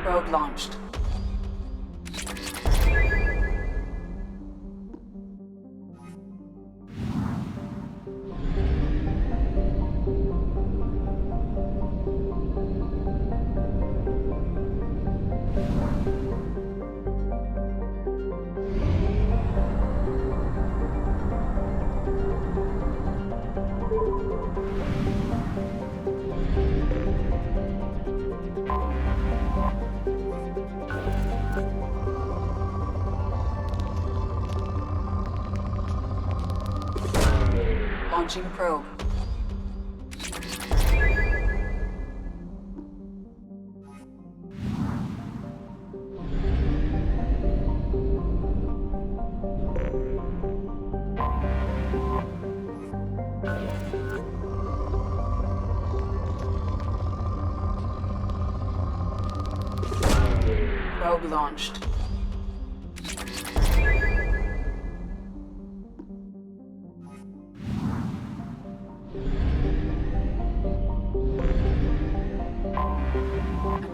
Probe launched. Launching probe. Probe launched.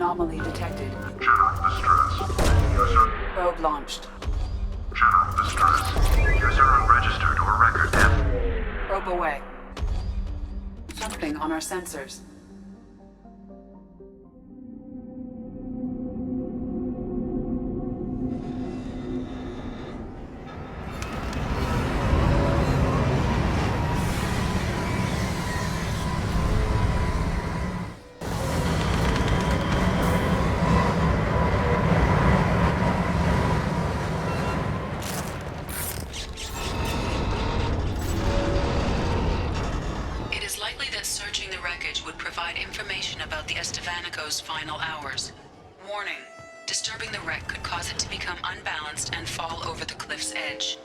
Anomaly detected. General distress. User. Probe launched. General distress. User unregistered or record M. Probe away. Something on our sensors. Searching the wreckage would provide information about the Estevanico's final hours. Warning: disturbing the wreck could cause it to become unbalanced and fall over the cliff's edge.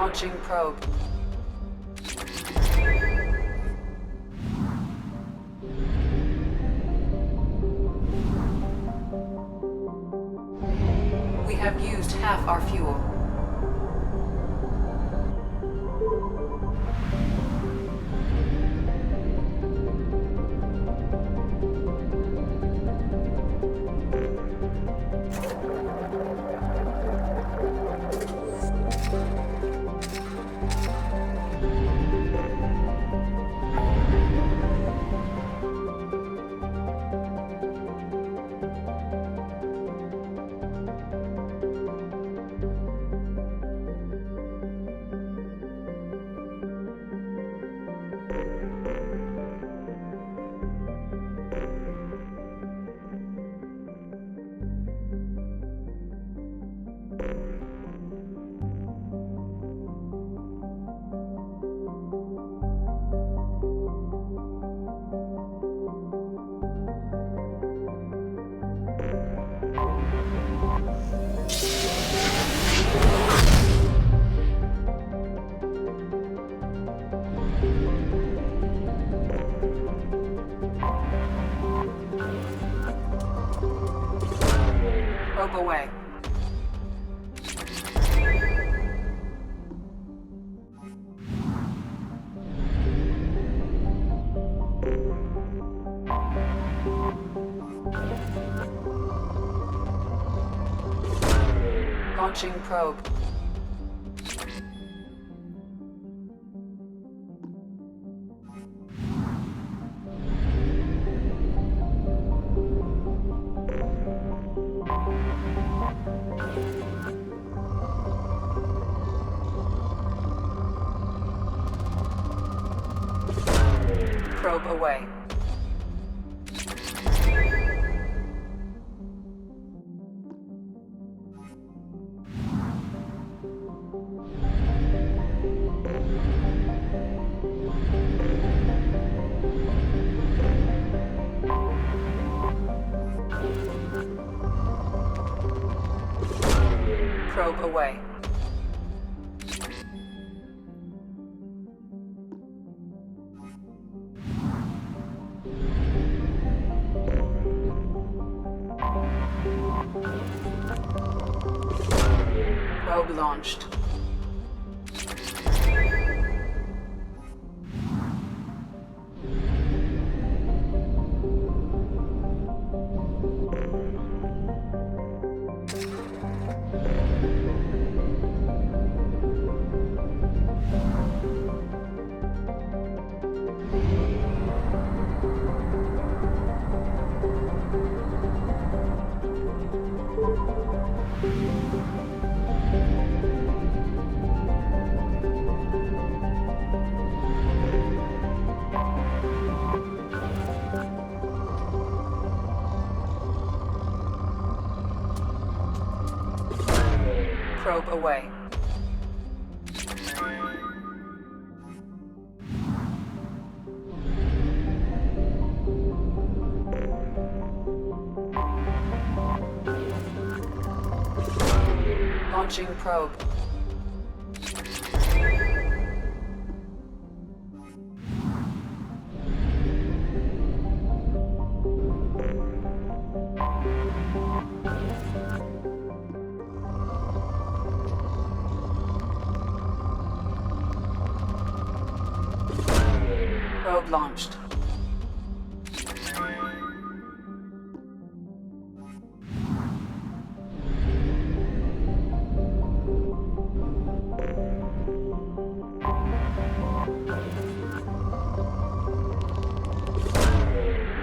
Launching probe. We have used half our fuel. Probe away. Launching probe. Probe away. Probe away. Probe launched. Probe away. Launching probe. Probe launched.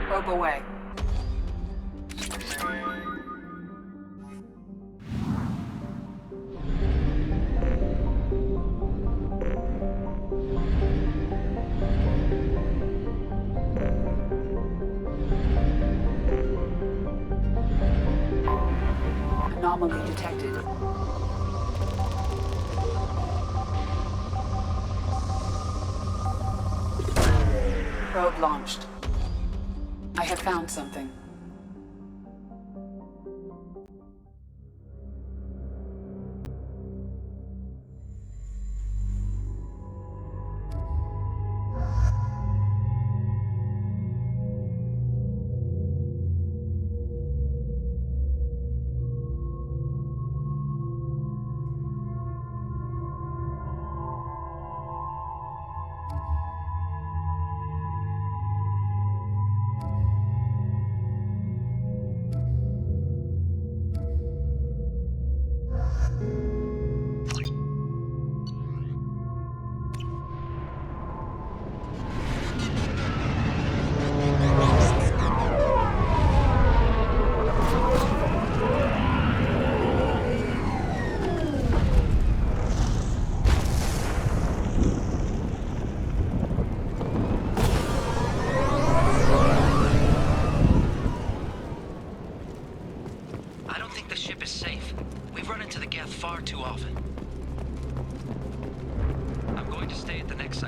Probe away. Anomaly detected. Probe launched. I have found something.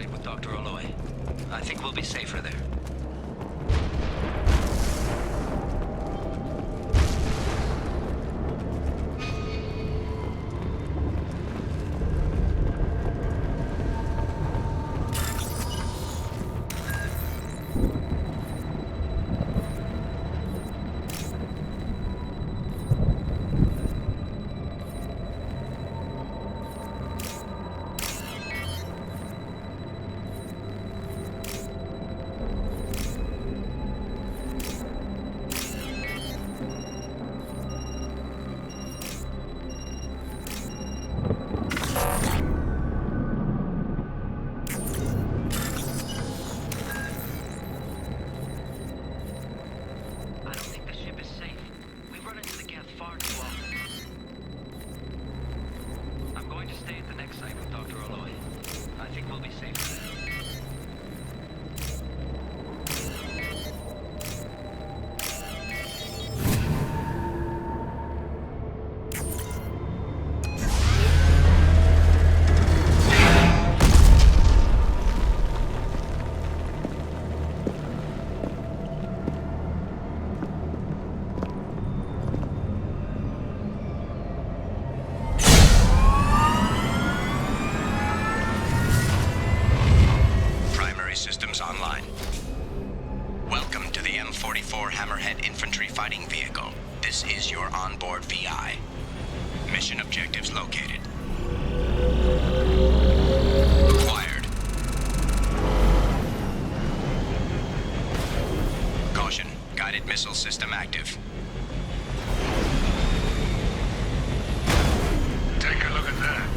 site with Dr. Oloy. I think we'll be safer there. Missile system active. Take a look at that.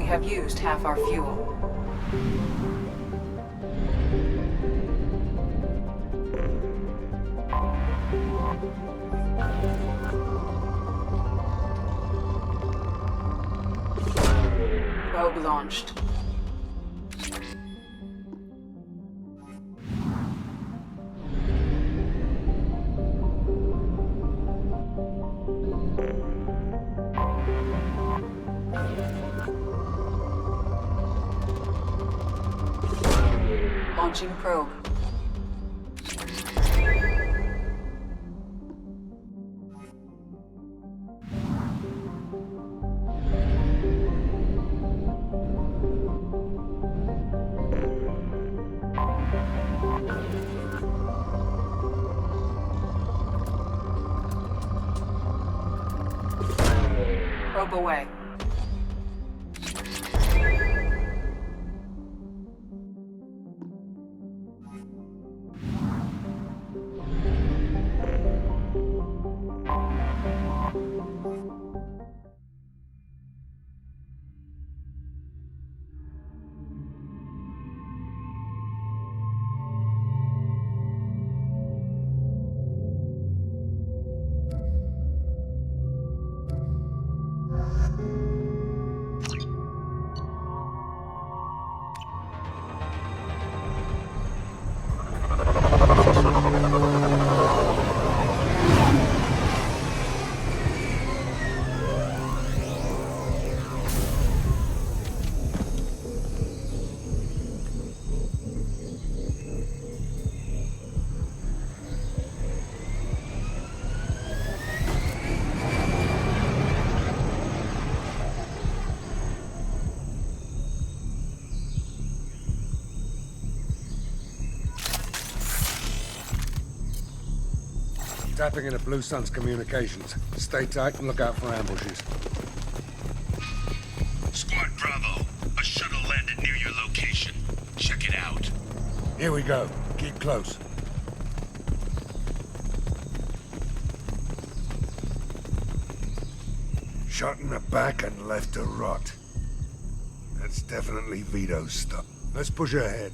have used half our fuel. Probe launched. Launching probe. Probe away. Tapping into Blue Sun's communications. Stay tight and look out for ambushes. Squad Bravo, a shuttle landed near your location. Check it out. Here we go. Keep close. Shot in the back and left to rot. That's definitely Vito's stuff. Let's push ahead.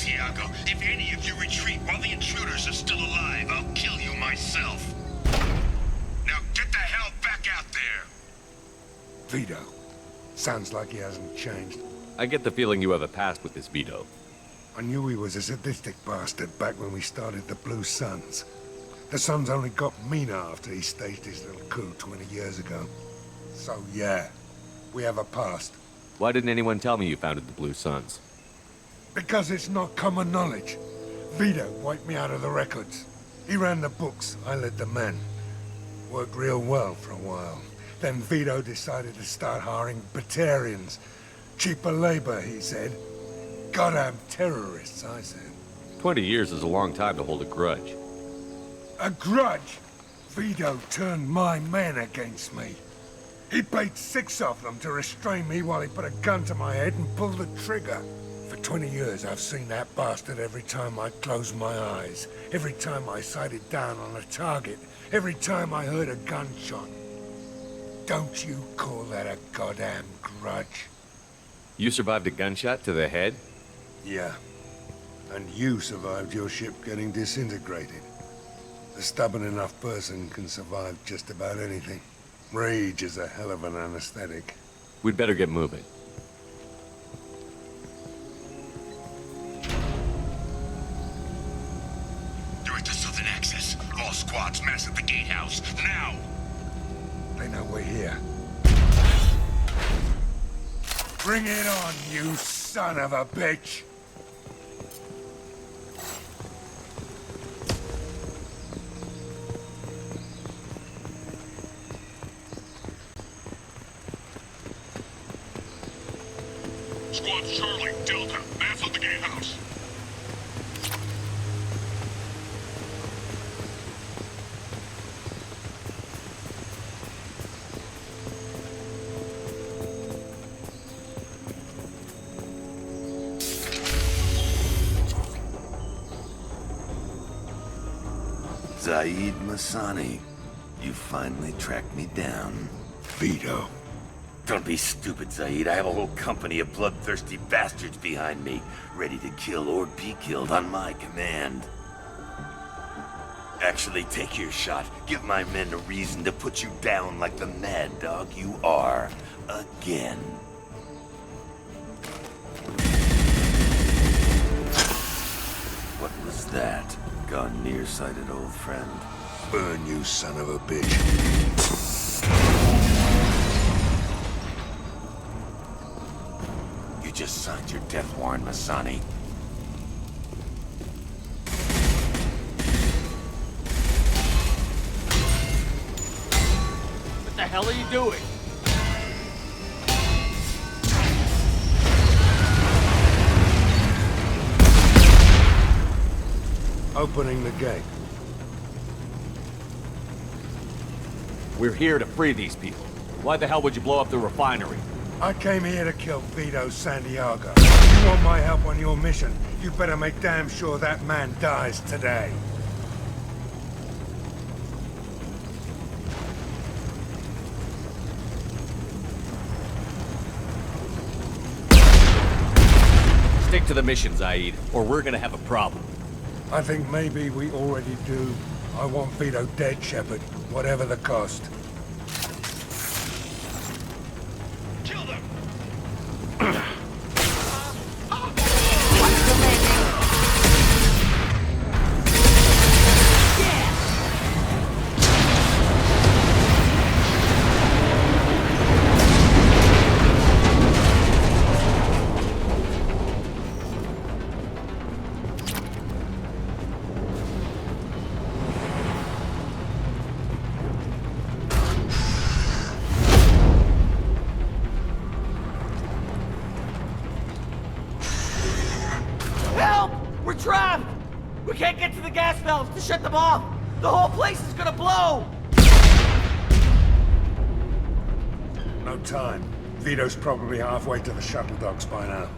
Santiago. If any of you retreat while the intruders are still alive, I'll kill you myself. Now get the hell back out there! Vito. Sounds like he hasn't changed. I get the feeling you have a past with this Vito. I knew he was a sadistic bastard back when we started the Blue Suns. The Suns only got meaner after he staged his little coup 20 years ago. So yeah, we have a past. Why didn't anyone tell me you founded the Blue Suns? Because it's not common knowledge. Vito wiped me out of the records. He ran the books, I led the men. Worked real well for a while. Then Vito decided to start hiring Batarians. Cheaper labor, he said. Goddamn terrorists, I said. 20 years is a long time to hold a grudge. A grudge? Vito turned my men against me. He paid 6 of them to restrain me while he put a gun to my head and pulled the trigger. For 20 years, I've seen that bastard every time I closed my eyes. Every time I sighted down on a target. Every time I heard a gunshot. Don't you call that a goddamn grudge? You survived a gunshot to the head? Yeah. And you survived your ship getting disintegrated. A stubborn enough person can survive just about anything. Rage is a hell of an anesthetic. We'd better get moving. Direct to Southern Access. All squads mass at the gatehouse. Now! They know we're here. Bring it on, you son of a bitch! Squad Charlie, Delta, mass at the gatehouse. Zaeed Massani, you finally tracked me down. Vito. Don't be stupid, Zaeed. I have a whole company of bloodthirsty bastards behind me, ready to kill or be killed on my command. Actually, take your shot. Give my men a reason to put you down like the mad dog you are. Again. What was that? Gone nearsighted, old friend. Burn, you son of a bitch. You just signed your death warrant, Massani. What the hell are you doing? Opening the gate. We're here to free these people. Why the hell would you blow up the refinery? I came here to kill Vito Santiago. You want my help on your mission, you better make damn sure that man dies today. Stick to the mission, Zaeed, or we're gonna have a problem. I think maybe we already do. I want Vito dead, Shepard, whatever the cost. Kill them! We're trapped! We can't get to the gas valves to shut them off! The whole place is gonna blow! No time. Vito's probably halfway to the shuttle docks by now.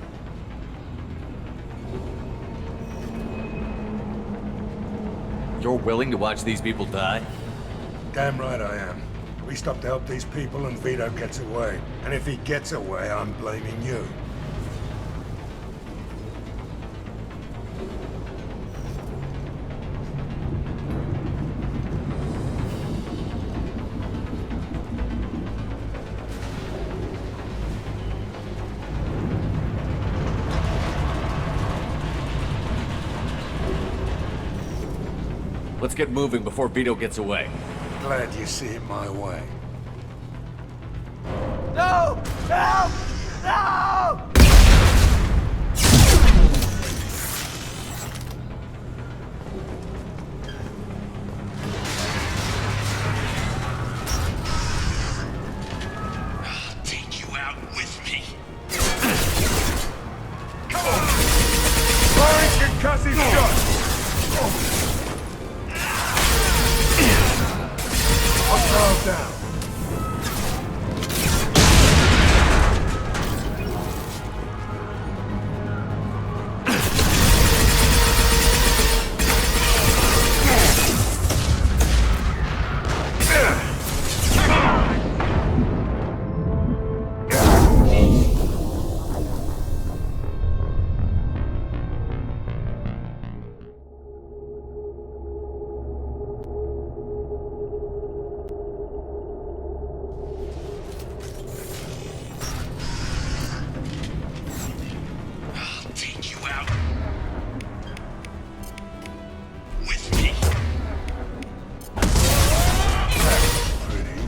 You're willing to watch these people die? Damn right I am. We stop to help these people and Vito gets away. And if he gets away, I'm blaming you. Let's get moving before Vito gets away. Glad you see it my way. No! Help! No! I'll take you out with me. Come on! Firing concussive shots! Hostile down. I'll take you out with me. Pretty.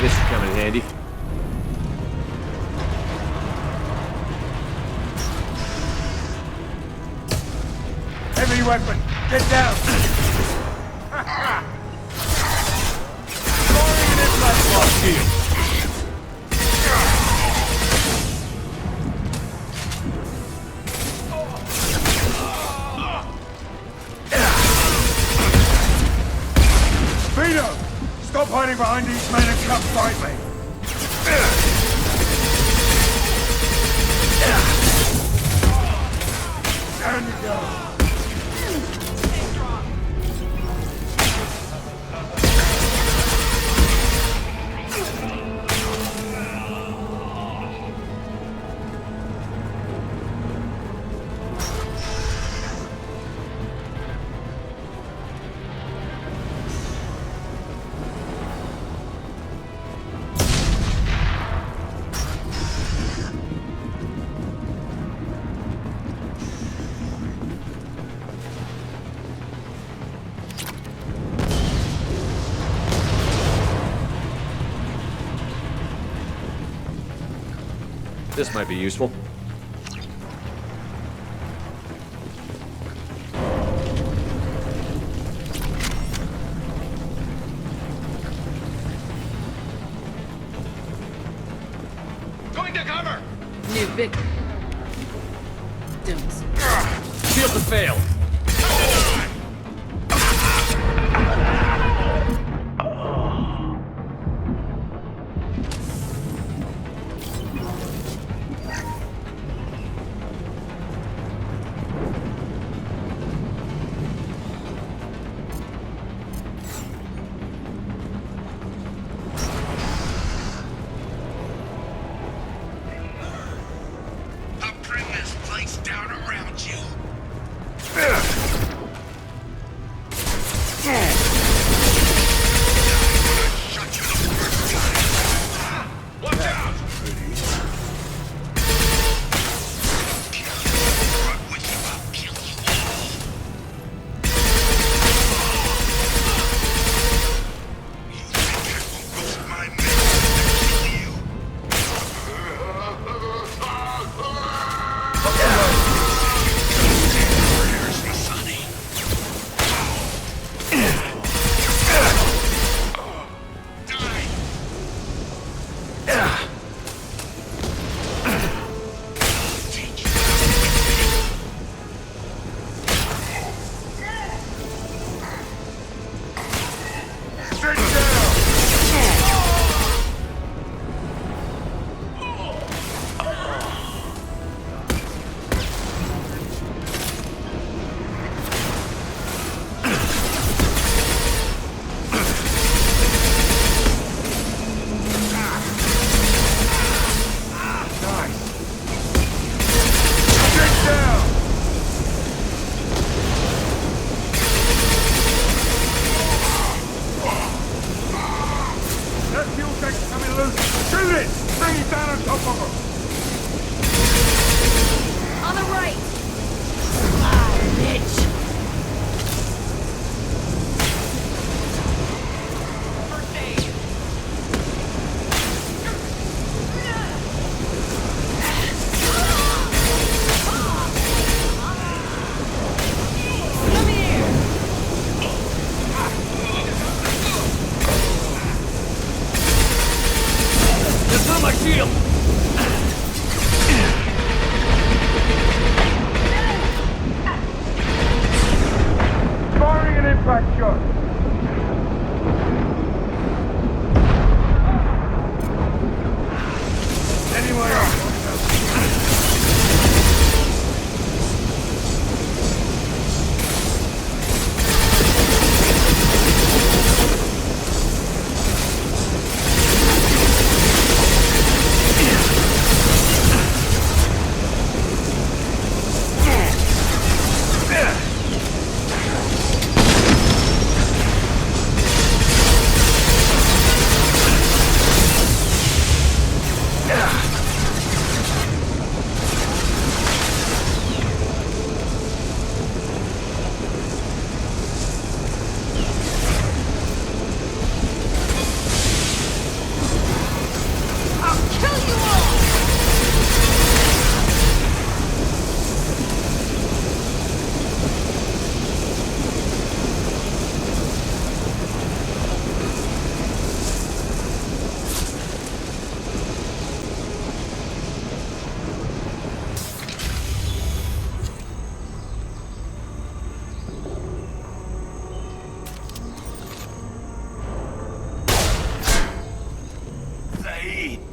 This should come in handy. Heavy weapon! Get down! Firing an impact blast shield! Vito! Stop hiding behind these men and come fight me! Down you go! This might be useful. Going to cover! New big. Dooms. Shield to fail. I'll bring this place down around you. Back shot. Anyone else?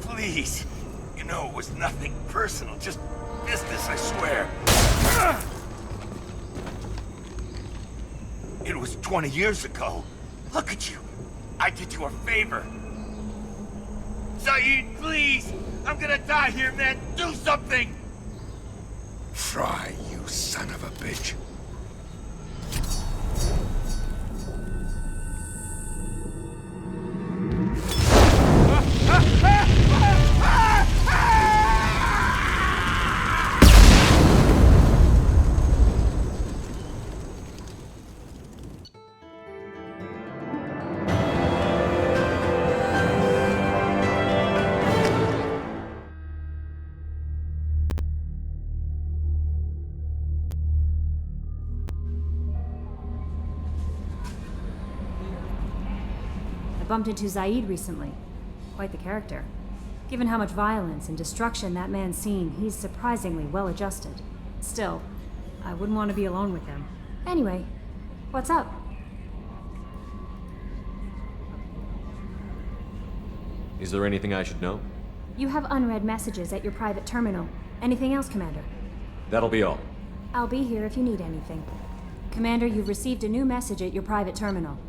Please. You know, it was nothing personal, just business, I swear. It was 20 years ago. Look at you. I did you a favor. Zaeed, please! I'm gonna die here, man! Do something! Try, you son of a bitch. Bumped into Zaeed recently. Quite the character. Given how much violence and destruction that man's seen, he's surprisingly well adjusted. Still, I wouldn't want to be alone with him. Anyway, what's up? Is there anything I should know? You have unread messages at your private terminal. Anything else, Commander? That'll be all. I'll be here if you need anything. Commander, you've received a new message at your private terminal.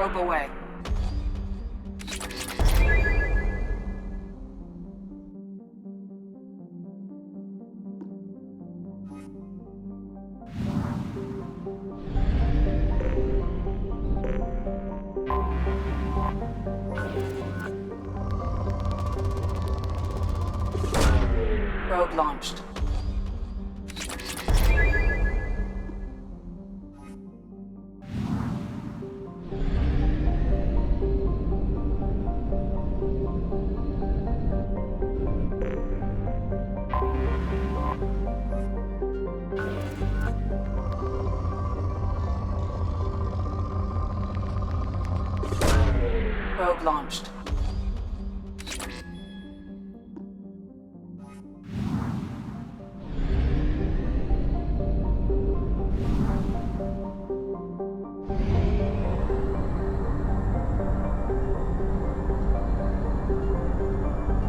Probe away. Probe launched. Probe launched.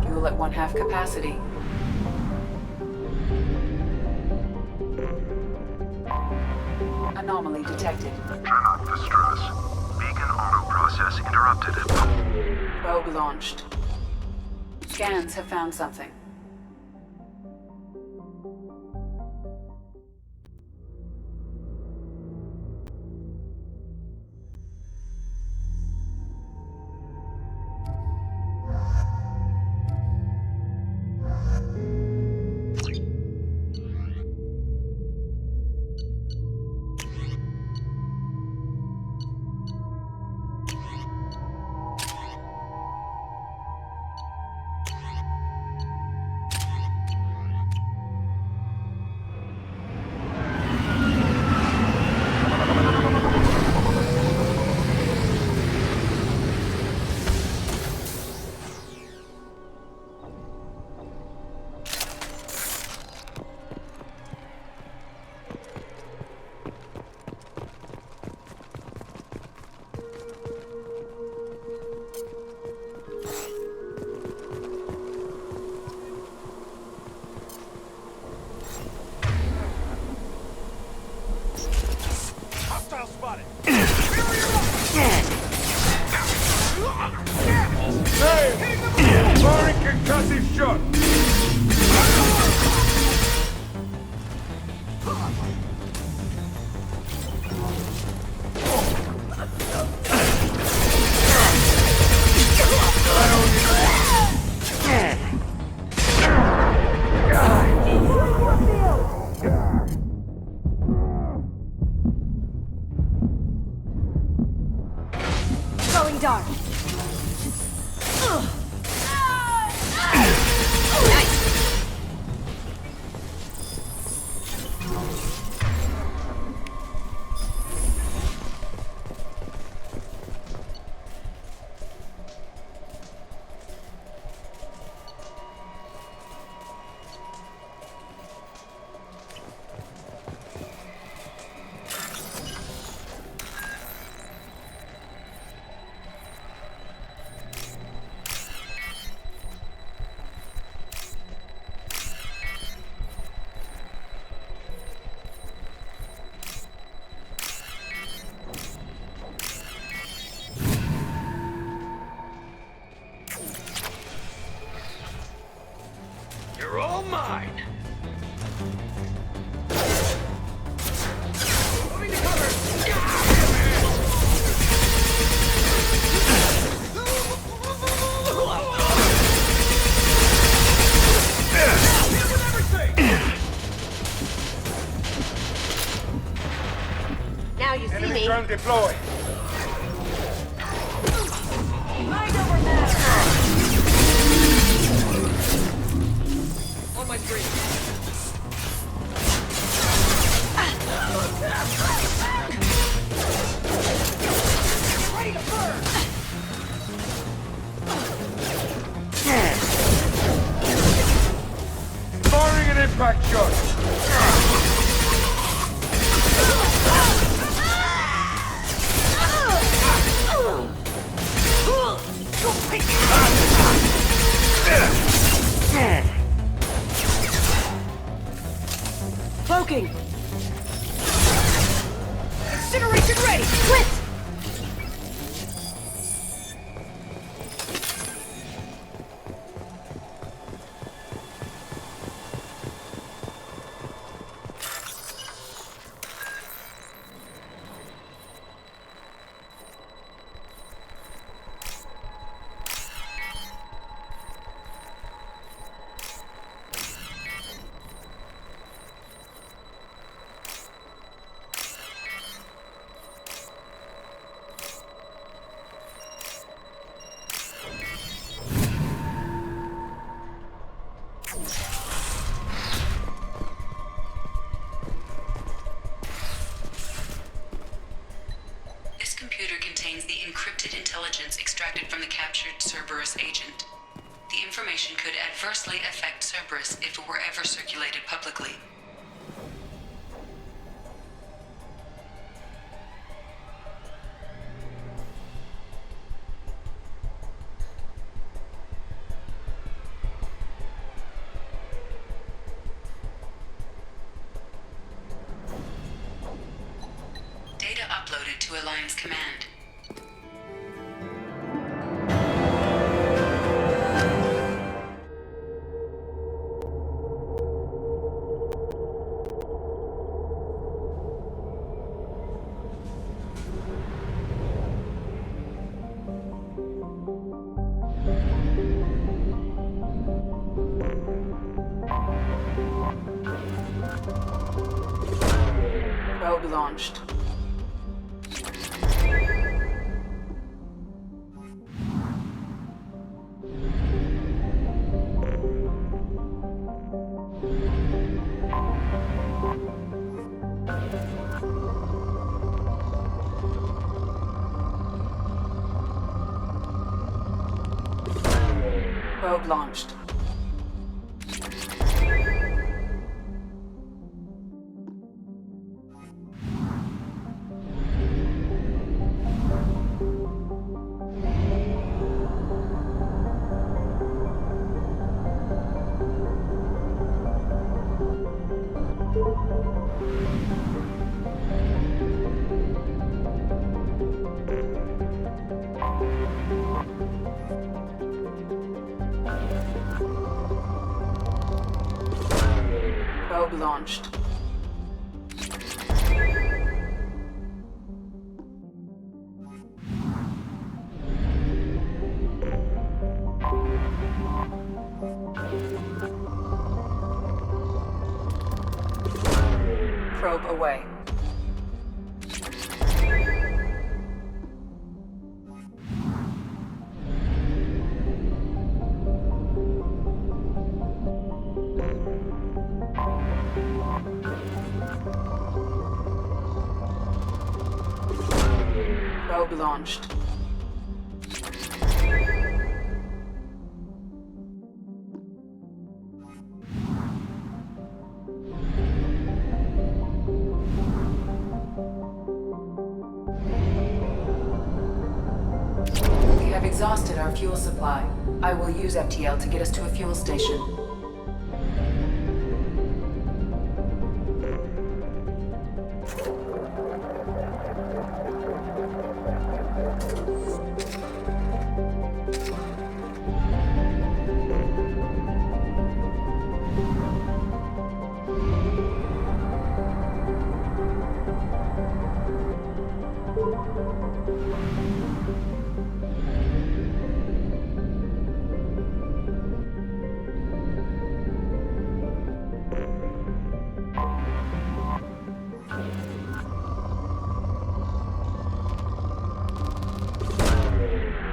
Fuel at 1/2 capacity. Anomaly detected. Turn off distress. Beacon auto process interrupted. Probe launched. Scans have found something. Firing concussive shot! Throwing dart. You're all mine. Moving to cover. Now you see Enemy me. drone deployed. Mind over matter. On my screen. Ready to burn. Firing an impact shot! Cloaking. Incineration ready. Split. intelligence extracted from the captured Cerberus agent. The information could adversely affect Cerberus if it were ever circulated publicly. Data uploaded to Alliance Command. Probe launched. Probe launched. Probe launched. Probe away. Probe launched. We have exhausted our fuel supply. I will use FTL to get us to a fuel station.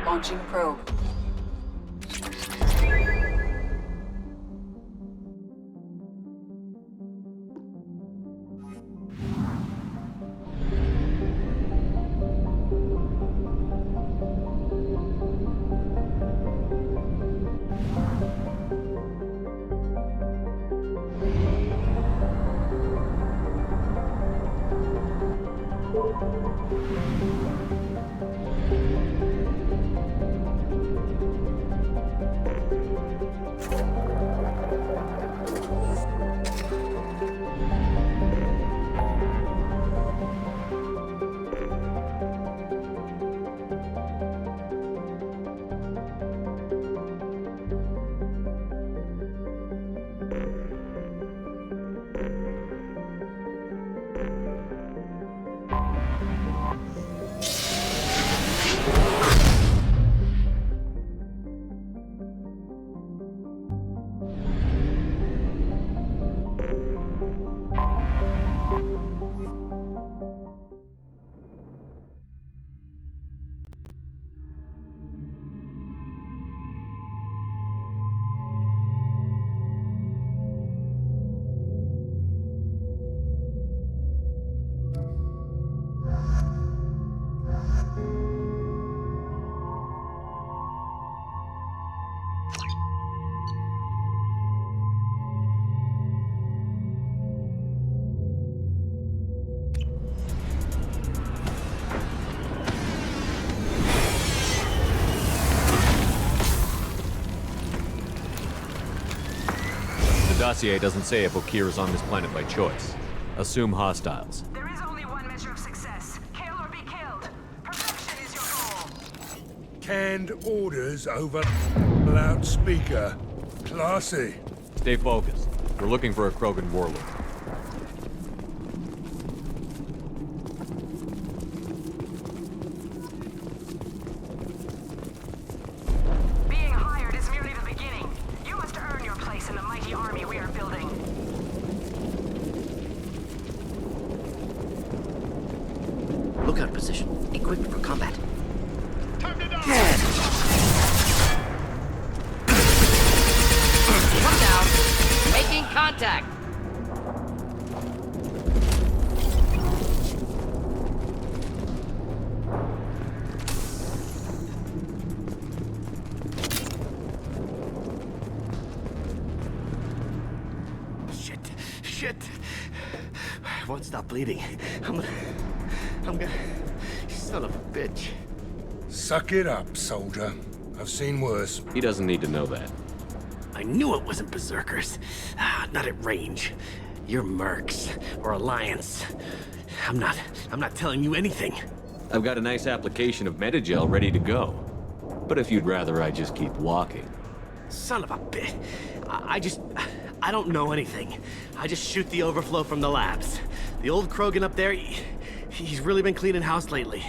Launching probe. Dossier doesn't say if Okir is on this planet by choice. Assume hostiles. There is only one measure of success. Kill or be killed. Perfection is your goal. Canned orders over loudspeaker. Classy. Stay focused. We're looking for a Krogan warlord. Being hired is merely the beginning. You must earn your place in the mighty army we are building. Lookout position. Equipped for combat. Time to die! One down. Making contact. Shit. I won't stop bleeding. I'm gonna... Son of a bitch. Suck it up, soldier. I've seen worse. He doesn't need to know that. I knew it wasn't berserkers. Not at range. You're mercs or Alliance. I'm not telling you anything. I've got a nice application of Metagel ready to go. But if you'd rather I just keep walking. Son of a bitch. I don't know anything. I just shoot the overflow from the labs. The old Krogan up there, he's really been cleaning house lately.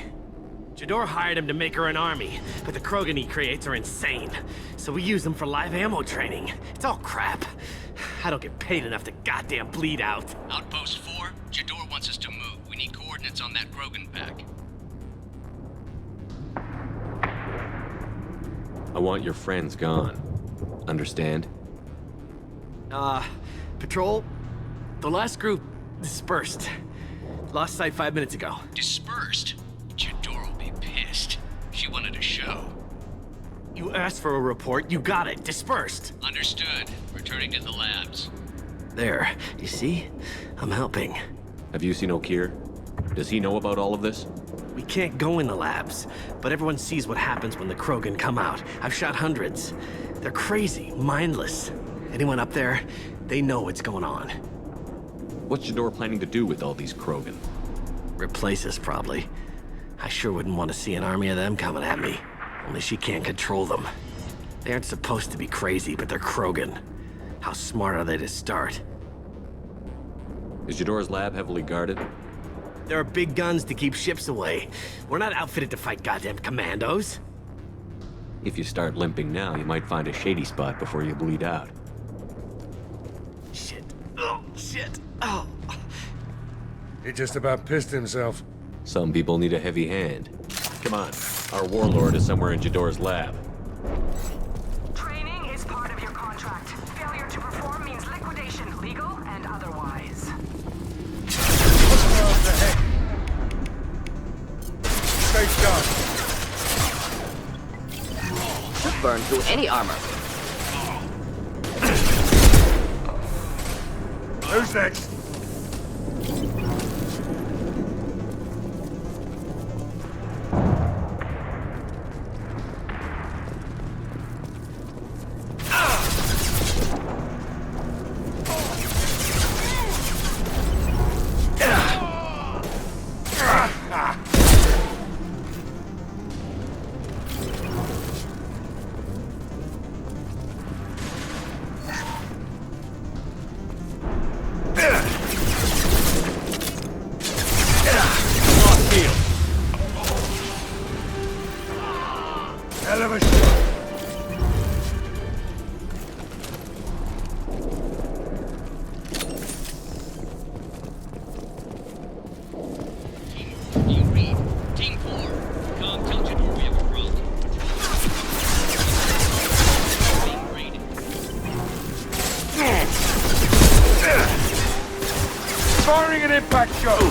Jador hired him to make her an army, but the Krogan he creates are insane. So we use them for live ammo training. It's all crap. I don't get paid enough to goddamn bleed out. Outpost 4, Jador wants us to move. We need coordinates on that Krogan pack. I want your friends gone. Understand? Patrol, the last group dispersed. Lost sight 5 minutes ago. Dispersed? Jador will be pissed. She wanted a show. You asked for a report, you got it. Dispersed. Understood. Returning to the labs. There, you see? I'm helping. Have you seen Okir? Does he know about all of this? We can't go in the labs, but everyone sees what happens when the Krogan come out. I've shot hundreds. They're crazy, mindless. Anyone up there, they know what's going on. What's Jador planning to do with all these Krogan? Replace us, probably. I sure wouldn't want to see an army of them coming at me. Only she can't control them. They aren't supposed to be crazy, but they're Krogan. How smart are they to start? Is Jador's lab heavily guarded? There are big guns to keep ships away. We're not outfitted to fight goddamn commandos. If you start limping now, you might find a shady spot before you bleed out. Shit. Oh, shit. Oh. He just about pissed himself. Some people need a heavy hand. Come on. Our warlord is somewhere in Jador's lab. Training is part of your contract. Failure to perform means liquidation, legal and otherwise. Hostiles ahead. Stay sharp. Should burn through any armor. Who's next? Hell of a shot. You read. Team 4. Come tell Jador we have a problem. Being raided. Firing an impact shot.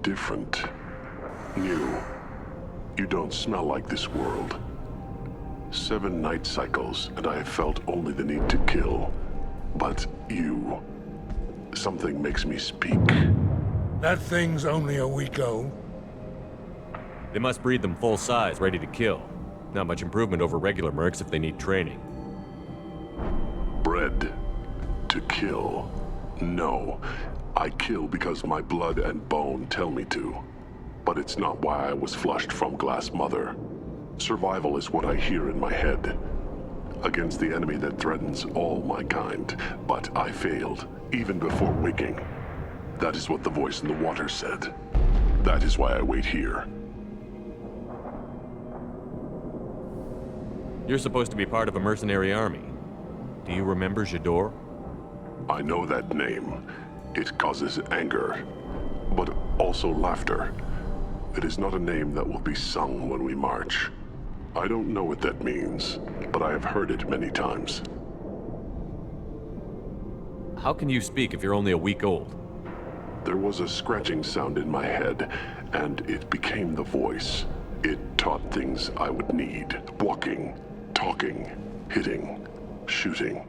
different. New. You don't smell like this world. 7 night cycles, and I have felt only the need to kill. But you... something makes me speak. That thing's only a week old. They must breed them full size, ready to kill. Not much improvement over regular mercs if they need training. Bred to kill. No. I kill because my blood and bone tell me to. But it's not why I was flushed from Glass Mother. Survival is what I hear in my head. Against the enemy that threatens all my kind. But I failed, even before waking. That is what the voice in the water said. That is why I wait here. You're supposed to be part of a mercenary army. Do you remember J'adore? I know that name. It causes anger, but also laughter. It is not a name that will be sung when we march. I don't know what that means, but I have heard it many times. How can you speak if you're only a week old? There was a scratching sound in my head, and it became the voice. It taught things I would need. Walking, talking, hitting, shooting.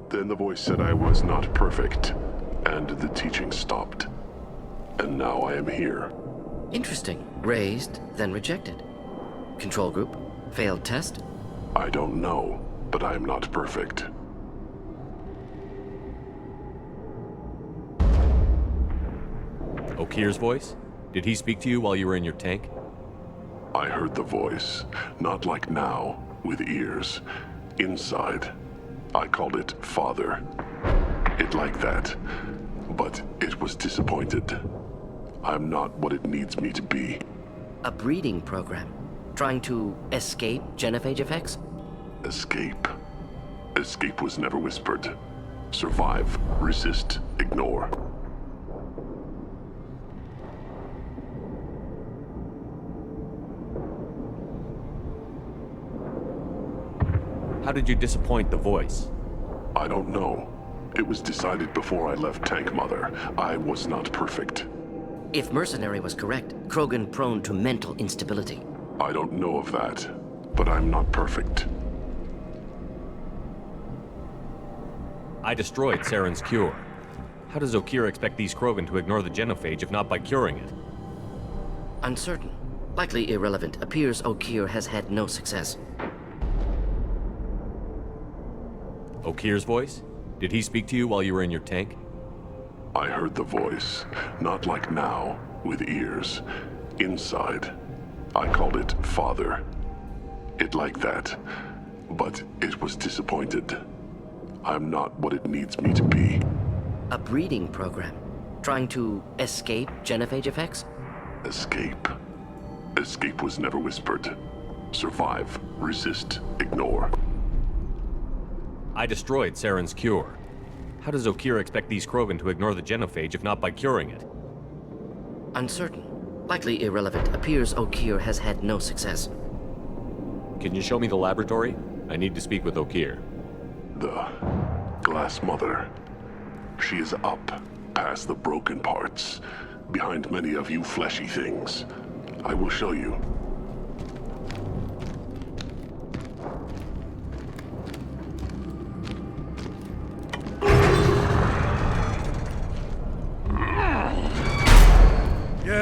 Then the voice said I was not perfect, and the teaching stopped. And now I am here. Interesting. Raised, then rejected. Control group? Failed test? I don't know, but I am not perfect. Okir's voice? Did he speak to you while you were in your tank? I heard the voice, not like now, with ears. Inside. I called it Father. It like that, but it was disappointed. I'm not what it needs me to be. A breeding program? Trying to escape genophage effects? Escape. Escape was never whispered. Survive, resist, ignore. How did you disappoint the voice? I don't know. It was decided before I left Tank Mother. I was not perfect. If mercenary was correct, Krogan prone to mental instability. I don't know of that, but I'm not perfect. I destroyed Saren's cure. How does Okir expect these Krogan to ignore the genophage if not by curing it? Uncertain. Likely irrelevant. Appears Okir has had no success. Okir's voice? Did he speak to you while you were in your tank? I heard the voice, not like now, with ears. Inside. I called it Father. It like that, but it was disappointed. I'm not what it needs me to be. A breeding program? Trying to escape genophage effects? Escape. Escape was never whispered. Survive, resist, ignore. I destroyed Saren's cure. How does Okir expect these Krogan to ignore the genophage if not by curing it? Uncertain. Likely irrelevant. Appears Okir has had no success. Can you show me the laboratory? I need to speak with Okir. The Glass Mother. She is up, past the broken parts, behind many of you fleshy things. I will show you.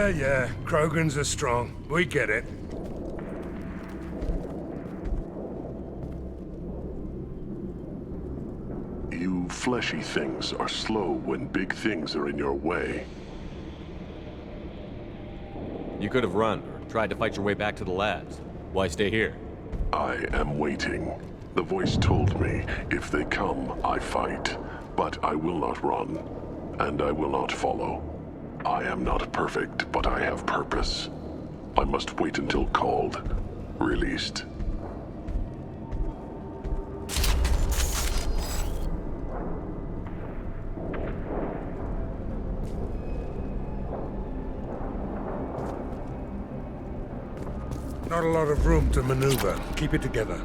Yeah, Krogans are strong. We get it. You fleshy things are slow when big things are in your way. You could have run, or tried to fight your way back to the labs. Why stay here? I am waiting. The voice told me, if they come, I fight. But I will not run, and I will not follow. I am not perfect, but I have purpose. I must wait until called, released. Not a lot of room to maneuver. Keep it together.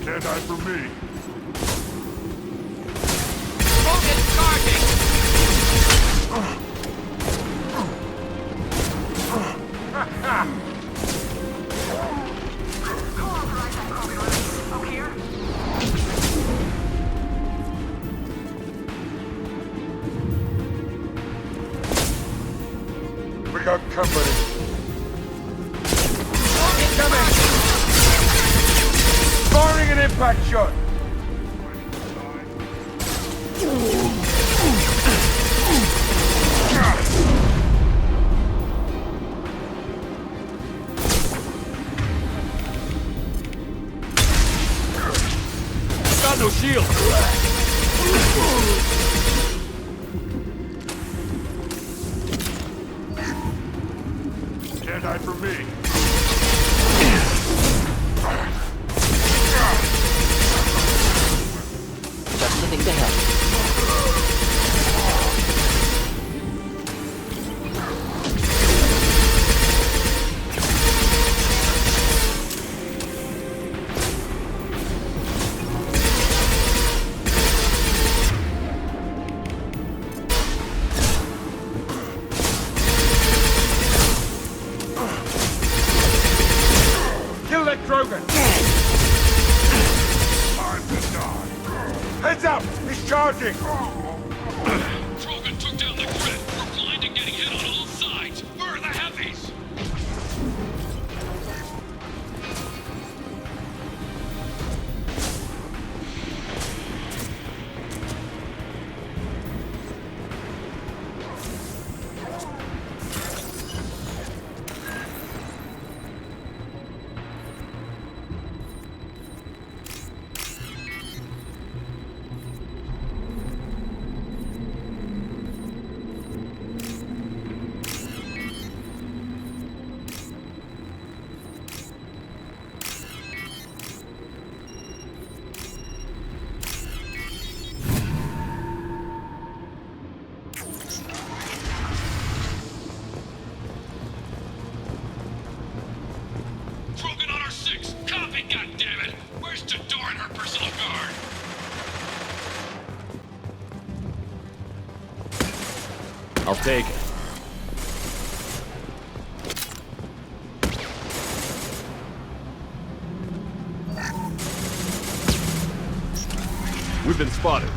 Can't hide from me. Focus charging! Who authorized that copy release? company. Incoming! Firing an impact shot! Got no shield! Can't hide from me. Just the thing to help. Kill that Krogan! Time to die. Heads up! He's charging! Krogan took down the grid. We're blind and getting hit on all sides. Where are the heavies? Krogan on our 6. Copy, goddammit! Where's Tador and her personal guard? I'll take it. We've been spotted.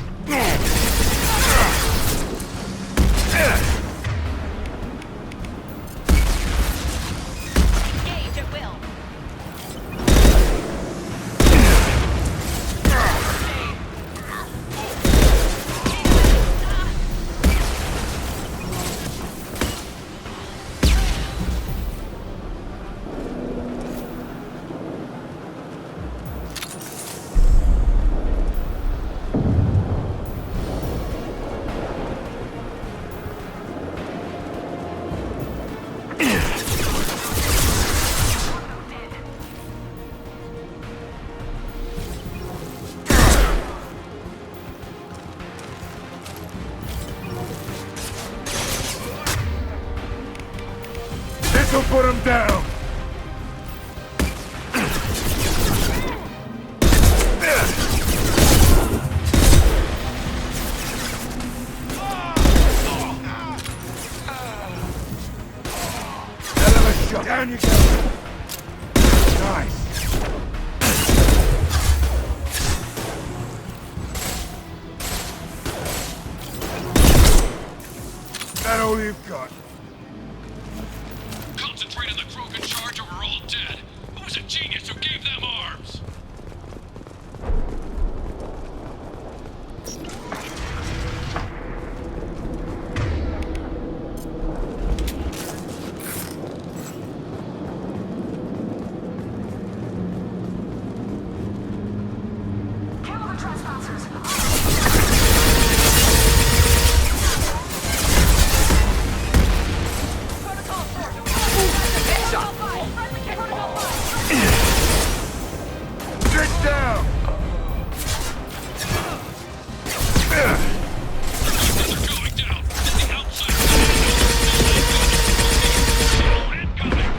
Engage at will. This'll put him down! Hell of a shot! Down you go! Nice! That all you've got? Concentrate on the Krogan charge or we're all dead. Who was a genius who gave them arms? Kill the trespassers. Protocol 4. Protocol 5. Protocol 5. Sit down! They're going down. The outside. Incoming.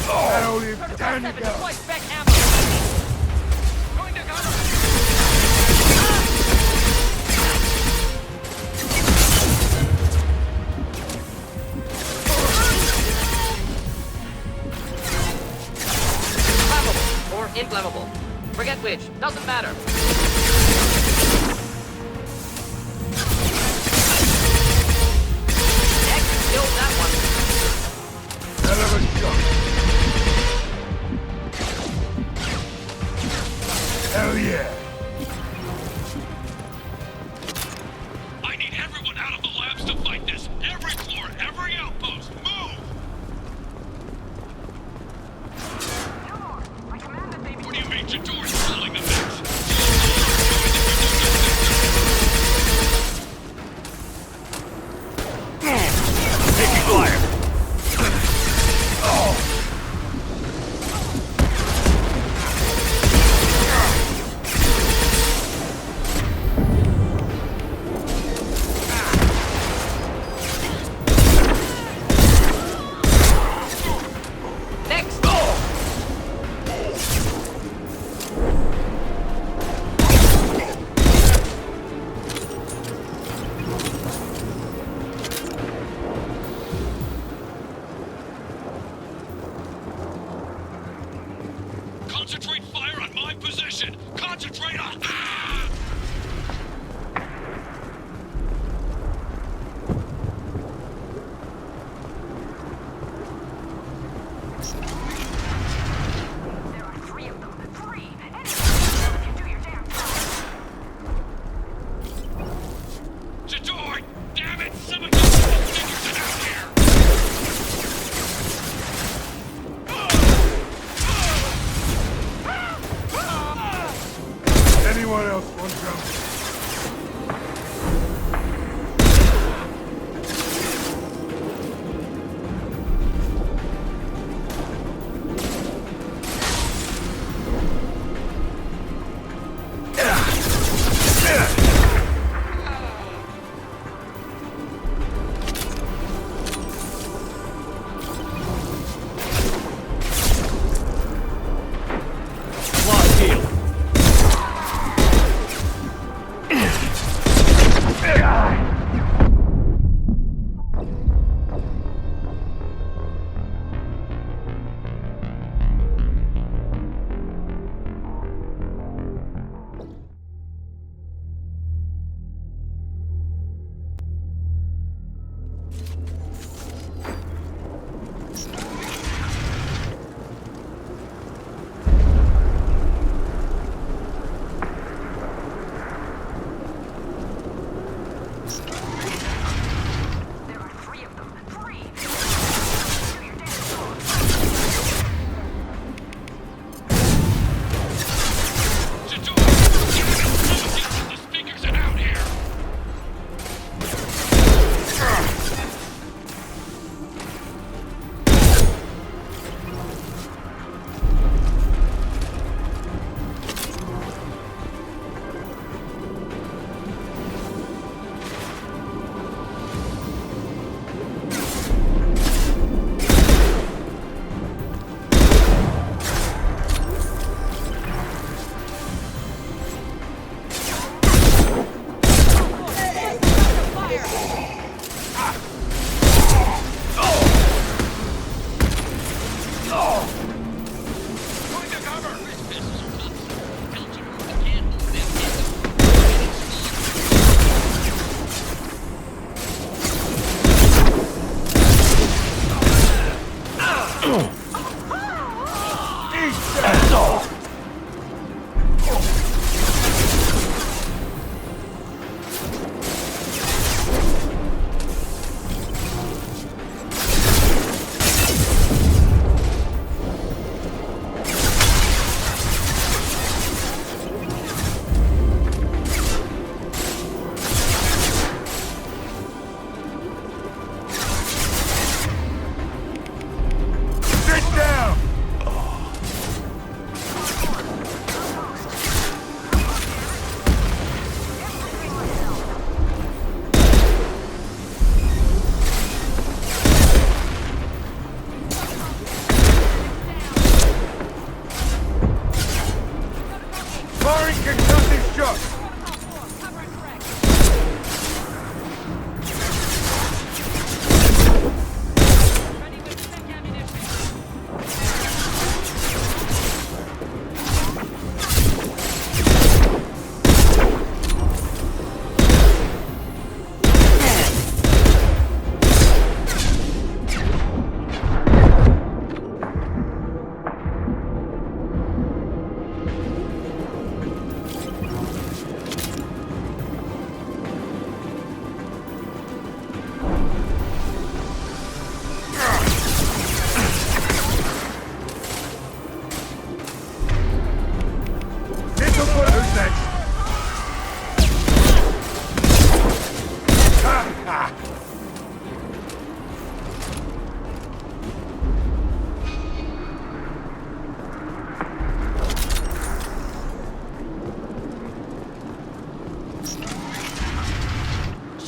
That all you've got? Down you go! Deploy spec ammo. Going to cover.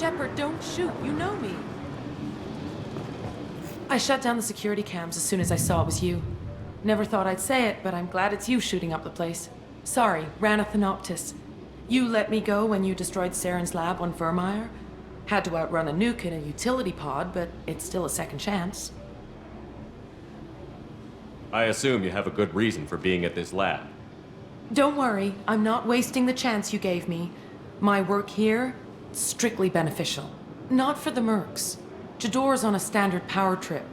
Shepard, don't shoot. You know me. I shut down the security cams as soon as I saw it was you. Never thought I'd say it, but I'm glad it's you shooting up the place. Sorry, ran a Thanoptis. You let me go when you destroyed Saren's lab on Vermeer. Had to outrun a nuke in a utility pod, but it's still a second chance. I assume you have a good reason for being at this lab. Don't worry, I'm not wasting the chance you gave me. My work here, strictly beneficial. Not for the mercs. Jador's on a standard power trip.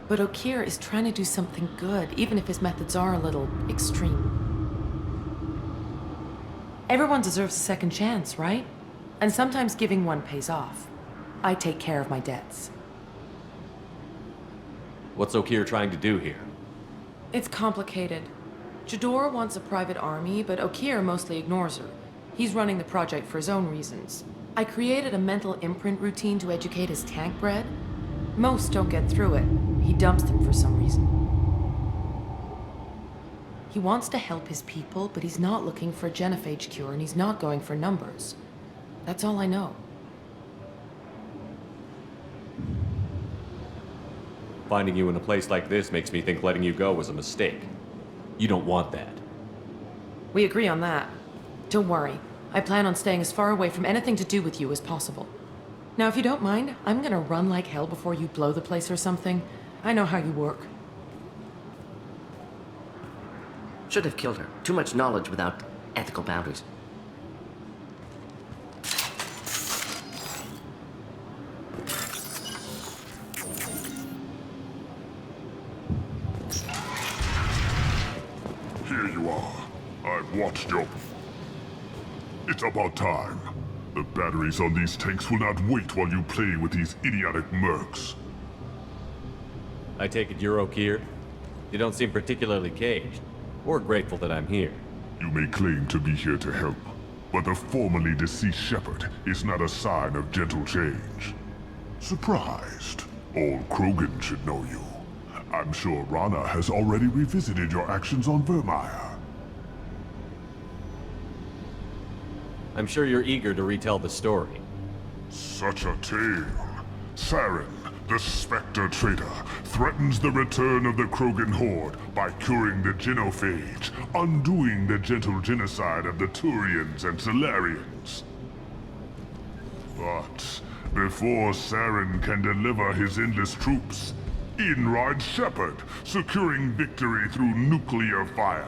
But Okeer is trying to do something good, even if his methods are a little extreme. Everyone deserves a second chance, right? And sometimes giving one pays off. I take care of my debts. What's Okeer trying to do here? It's complicated. Jador wants a private army, but Okeer mostly ignores her. He's running the project for his own reasons. I created a mental imprint routine to educate his tank bred. Most don't get through it. He dumps them for some reason. He wants to help his people, but he's not looking for a genophage cure, and he's not going for numbers. That's all I know. Finding you in a place like this makes me think letting you go was a mistake. You don't want that. We agree on that. Don't worry. I plan on staying as far away from anything to do with you as possible. Now, if you don't mind, I'm gonna run like hell before you blow the place or something. I know how you work. Should have killed her. Too much knowledge without ethical boundaries. Here you are. I've watched your... It's about time. The batteries on these tanks will not wait while you play with these idiotic mercs. I take it you're Okeer? You don't seem particularly caged, or grateful that I'm here. You may claim to be here to help, but the formerly deceased Shepard is not a sign of gentle change. Surprised? All Krogan should know you. I'm sure Rana has already revisited your actions on Vermeer. I'm sure you're eager to retell the story. Such a tale. Saren, the Spectre traitor, threatens the return of the Krogan horde by curing the genophage, undoing the gentle genocide of the Turians and Solarians. But before Saren can deliver his endless troops, in rides Shepard, securing victory through nuclear fire.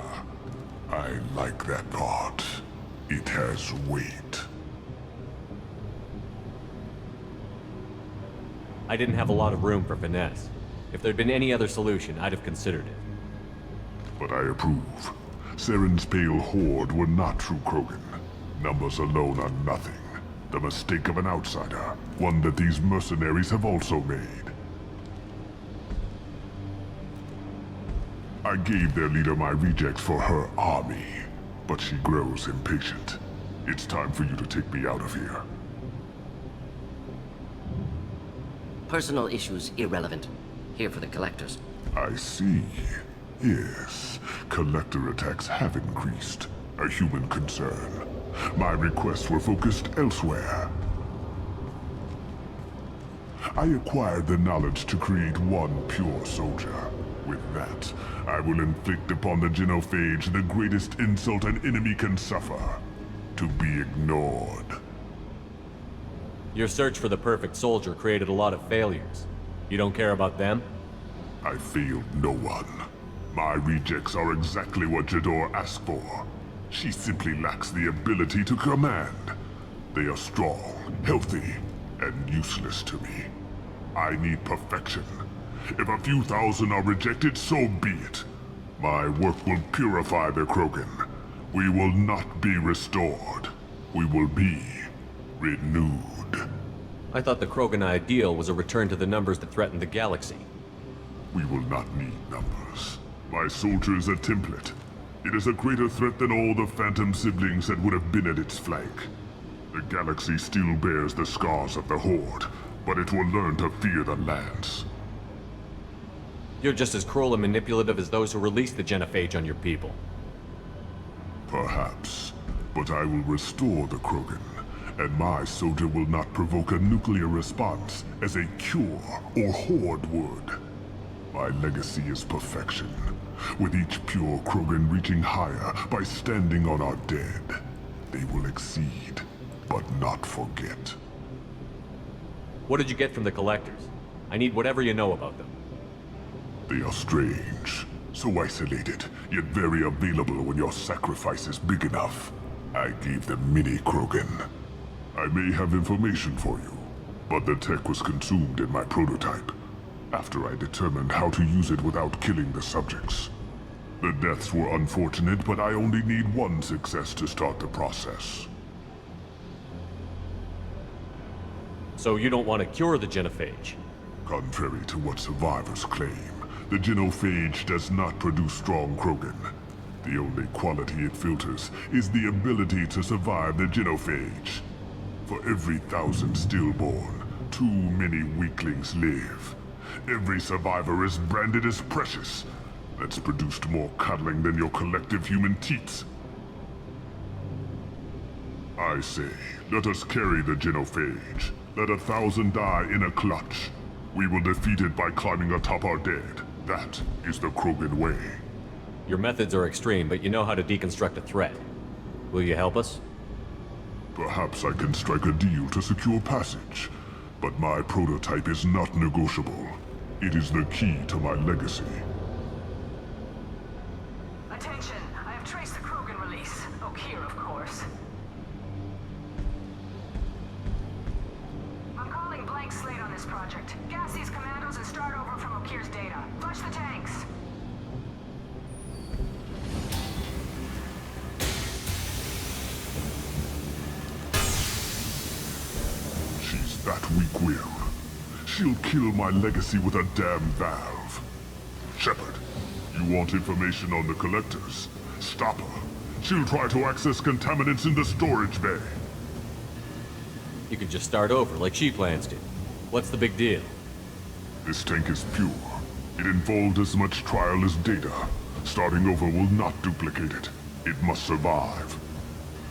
I like that part. It has weight. I didn't have a lot of room for finesse. If there'd been any other solution, I'd have considered it. But I approve. Saren's pale horde were not true Krogan. Numbers alone are nothing. The mistake of an outsider, one that these mercenaries have also made. I gave their leader my rejects for her army, but she grows impatient. It's time for you to take me out of here. Personal issues irrelevant. Here for the collectors. I see. Yes, collector attacks have increased. A human concern. My requests were focused elsewhere. I acquired the knowledge to create one pure soldier. With that, I will inflict upon the genophage the greatest insult an enemy can suffer. To be ignored. Your search for the perfect soldier created a lot of failures. You don't care about them? I failed no one. My rejects are exactly what Jador asked for. She simply lacks the ability to command. They are strong, healthy, and useless to me. I need perfection. If a few thousand are rejected, so be it. My work will purify the Krogan. We will not be restored. We will be renewed. I thought the Krogan ideal was a return to the numbers that threatened the galaxy. We will not need numbers. My soldier is a template. It is a greater threat than all the Phantom siblings that would have been at its flank. The galaxy still bears the scars of the Horde, but it will learn to fear the Lance. You're just as cruel and manipulative as those who released the genophage on your people. Perhaps, but I will restore the Krogan, and my soldier will not provoke a nuclear response as a cure or horde would. My legacy is perfection, with each pure Krogan reaching higher by standing on our dead. They will exceed, but not forget. What did you get from the collectors? I need whatever you know about them. They are strange, so isolated, yet very available when your sacrifice is big enough. I gave them mini Krogan. I may have information for you, but the tech was consumed in my prototype, after I determined how to use it without killing the subjects. The deaths were unfortunate, but I only need one success to start the process. So you don't want to cure the genophage? Contrary to what survivors claim, the genophage does not produce strong Krogan. The only quality it filters is the ability to survive the genophage. For every 1,000 stillborn, too many weaklings live. Every survivor is branded as precious. That's produced more cuddling than your collective human teats. I say, let us carry the genophage. Let 1,000 die in a clutch. We will defeat it by climbing atop our dead. That is the Krogan way. Your methods are extreme, but you know how to deconstruct a threat. Will you help us? Perhaps I can strike a deal to secure passage. But my prototype is not negotiable. It is the key to my legacy. Attention, I have traced the Krogan release. Okeer, of course. I'm calling blank slate on this project. Gas these commandos and start over from Okeer's data. Flush the tanks. She's that weak-willed. She'll kill my legacy with a damn valve. Shepard, you want information on the collectors? Stop her. She'll try to access contaminants in the storage bay. You could just start over, like she plans to. What's the big deal? This tank is pure. It involved as much trial as data. Starting over will not duplicate it. It must survive.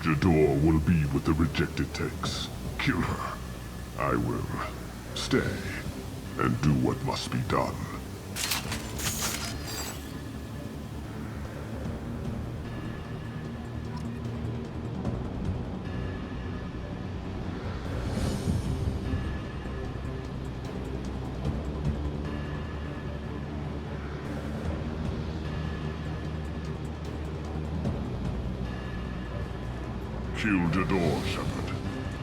Jador will be with the rejected tanks. Kill her. I will stay and do what must be done. Kill Jador, Shepard.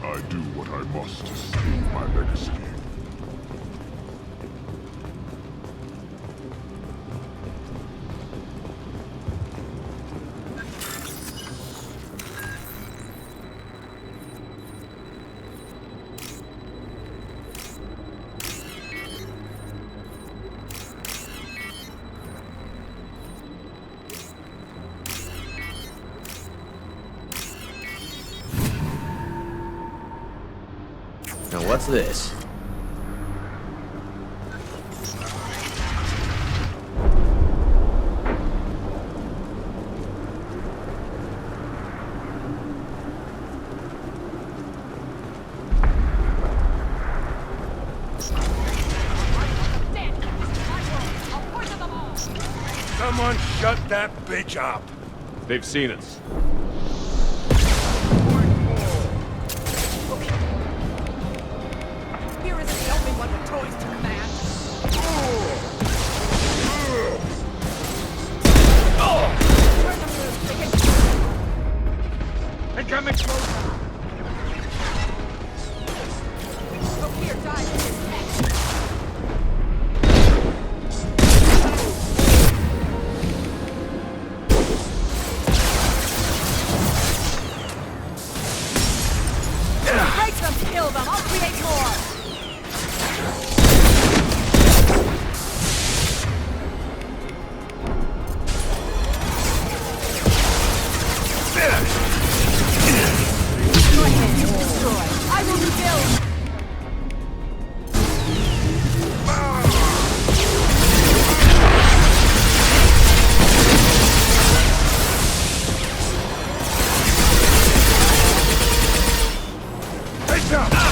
I do what I must to save my legacy. Now what's this? Someone shut that bitch up! They've seen us. Here isn't the only one with toys to command. They're coming closer! Okeer died in his neck. Break them, kill them, I'll create more! I will rebuild! Heads up!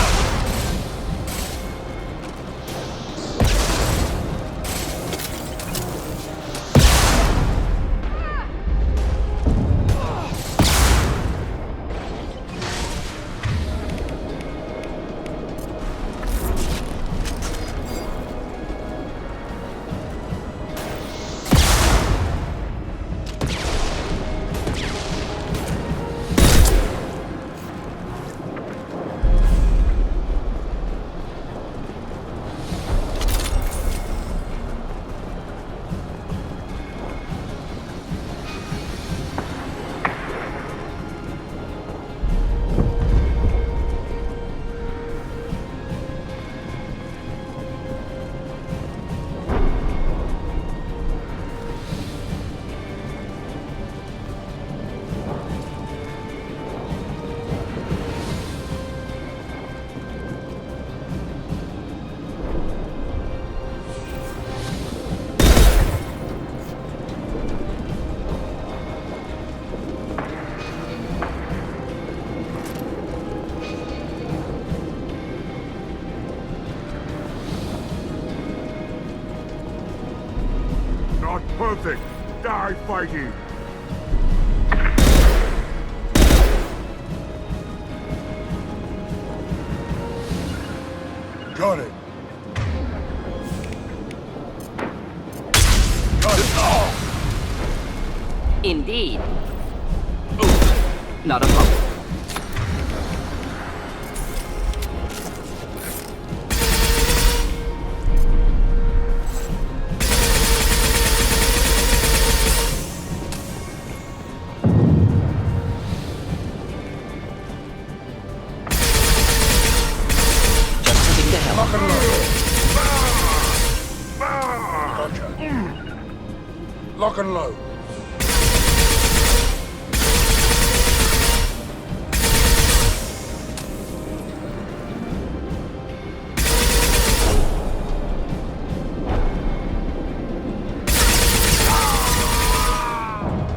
Perfect. Die fighting. Got it. Got it. Oh. Indeed. Not a problem. Lock and load.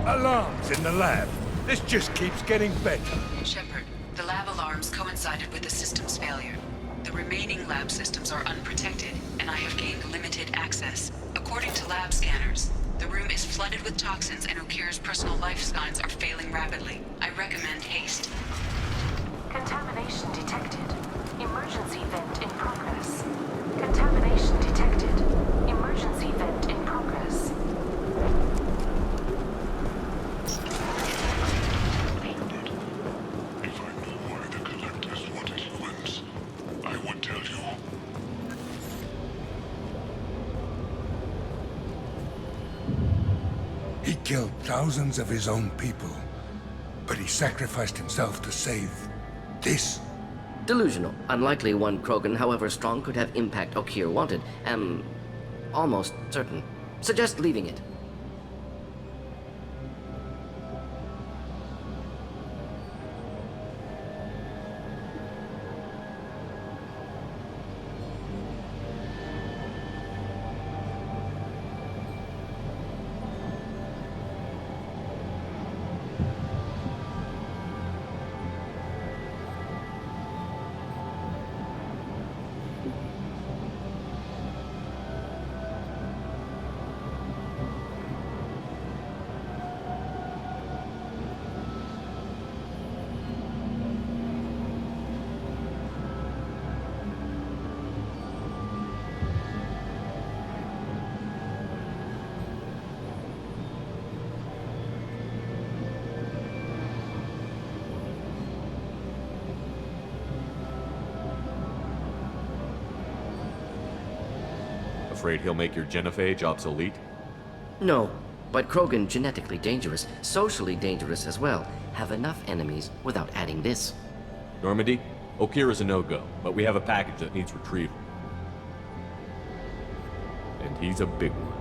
Alarms in the lab. This just keeps getting better. Shepard, the lab alarms coincided with the system's failure. The remaining lab systems are unprotected, and I have gained limited access. According to lab scanners, the room is flooded with toxins and Okira's personal life signs are failing rapidly. I recommend haste. Contamination detected. Emergency vent in progress. Contamination detected. Emergency vent in progress. If I knew why the collectors wanted humans, I would tell you. He killed thousands of his own people, but he sacrificed himself to save this. Delusional. Unlikely one Krogan, however strong, could have impact Okir wanted. Am almost certain. Suggest leaving it. Afraid he'll make your genophage obsolete? No, but Krogan genetically dangerous, socially dangerous as well. Have enough enemies without adding this. Normandy, Okira's a no-go, but we have a package that needs retrieval. And he's a big one.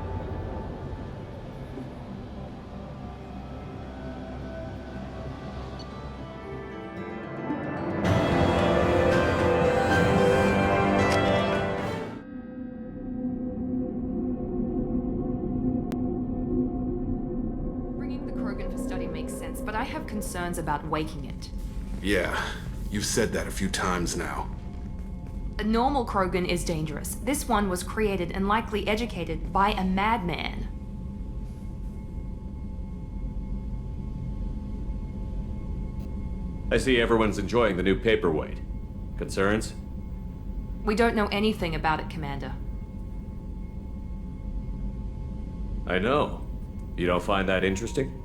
Bringing the Krogan for study makes sense, but I have concerns about waking it. Yeah, You've said that a few times now. A normal Krogan is dangerous. This one was created and likely educated by a madman. I see everyone's enjoying the new paperweight. Concerns? We don't know anything about it, Commander. I know. You don't find that interesting?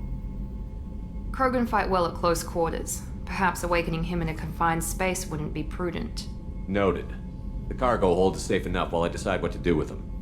Krogan fight well at close quarters. Perhaps awakening him in a confined space wouldn't be prudent. Noted. The cargo hold is safe enough while I decide what to do with them.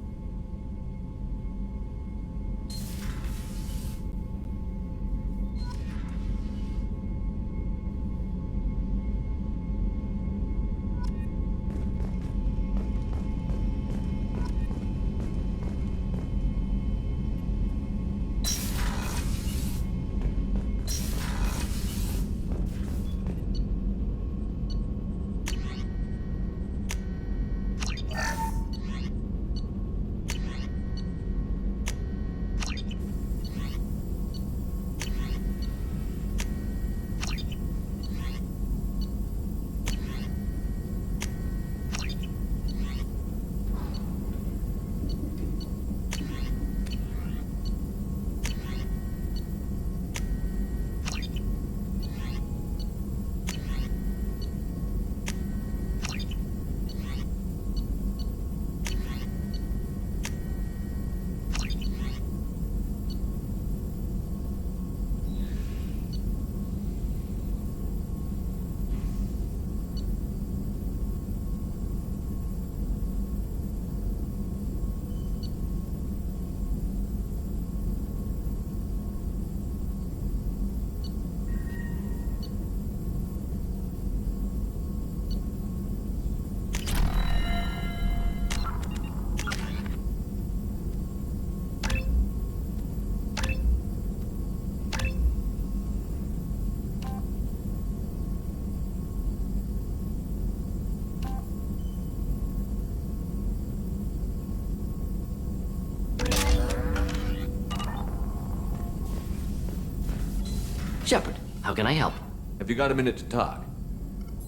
Shepard, how can I help? Have you got a minute to talk?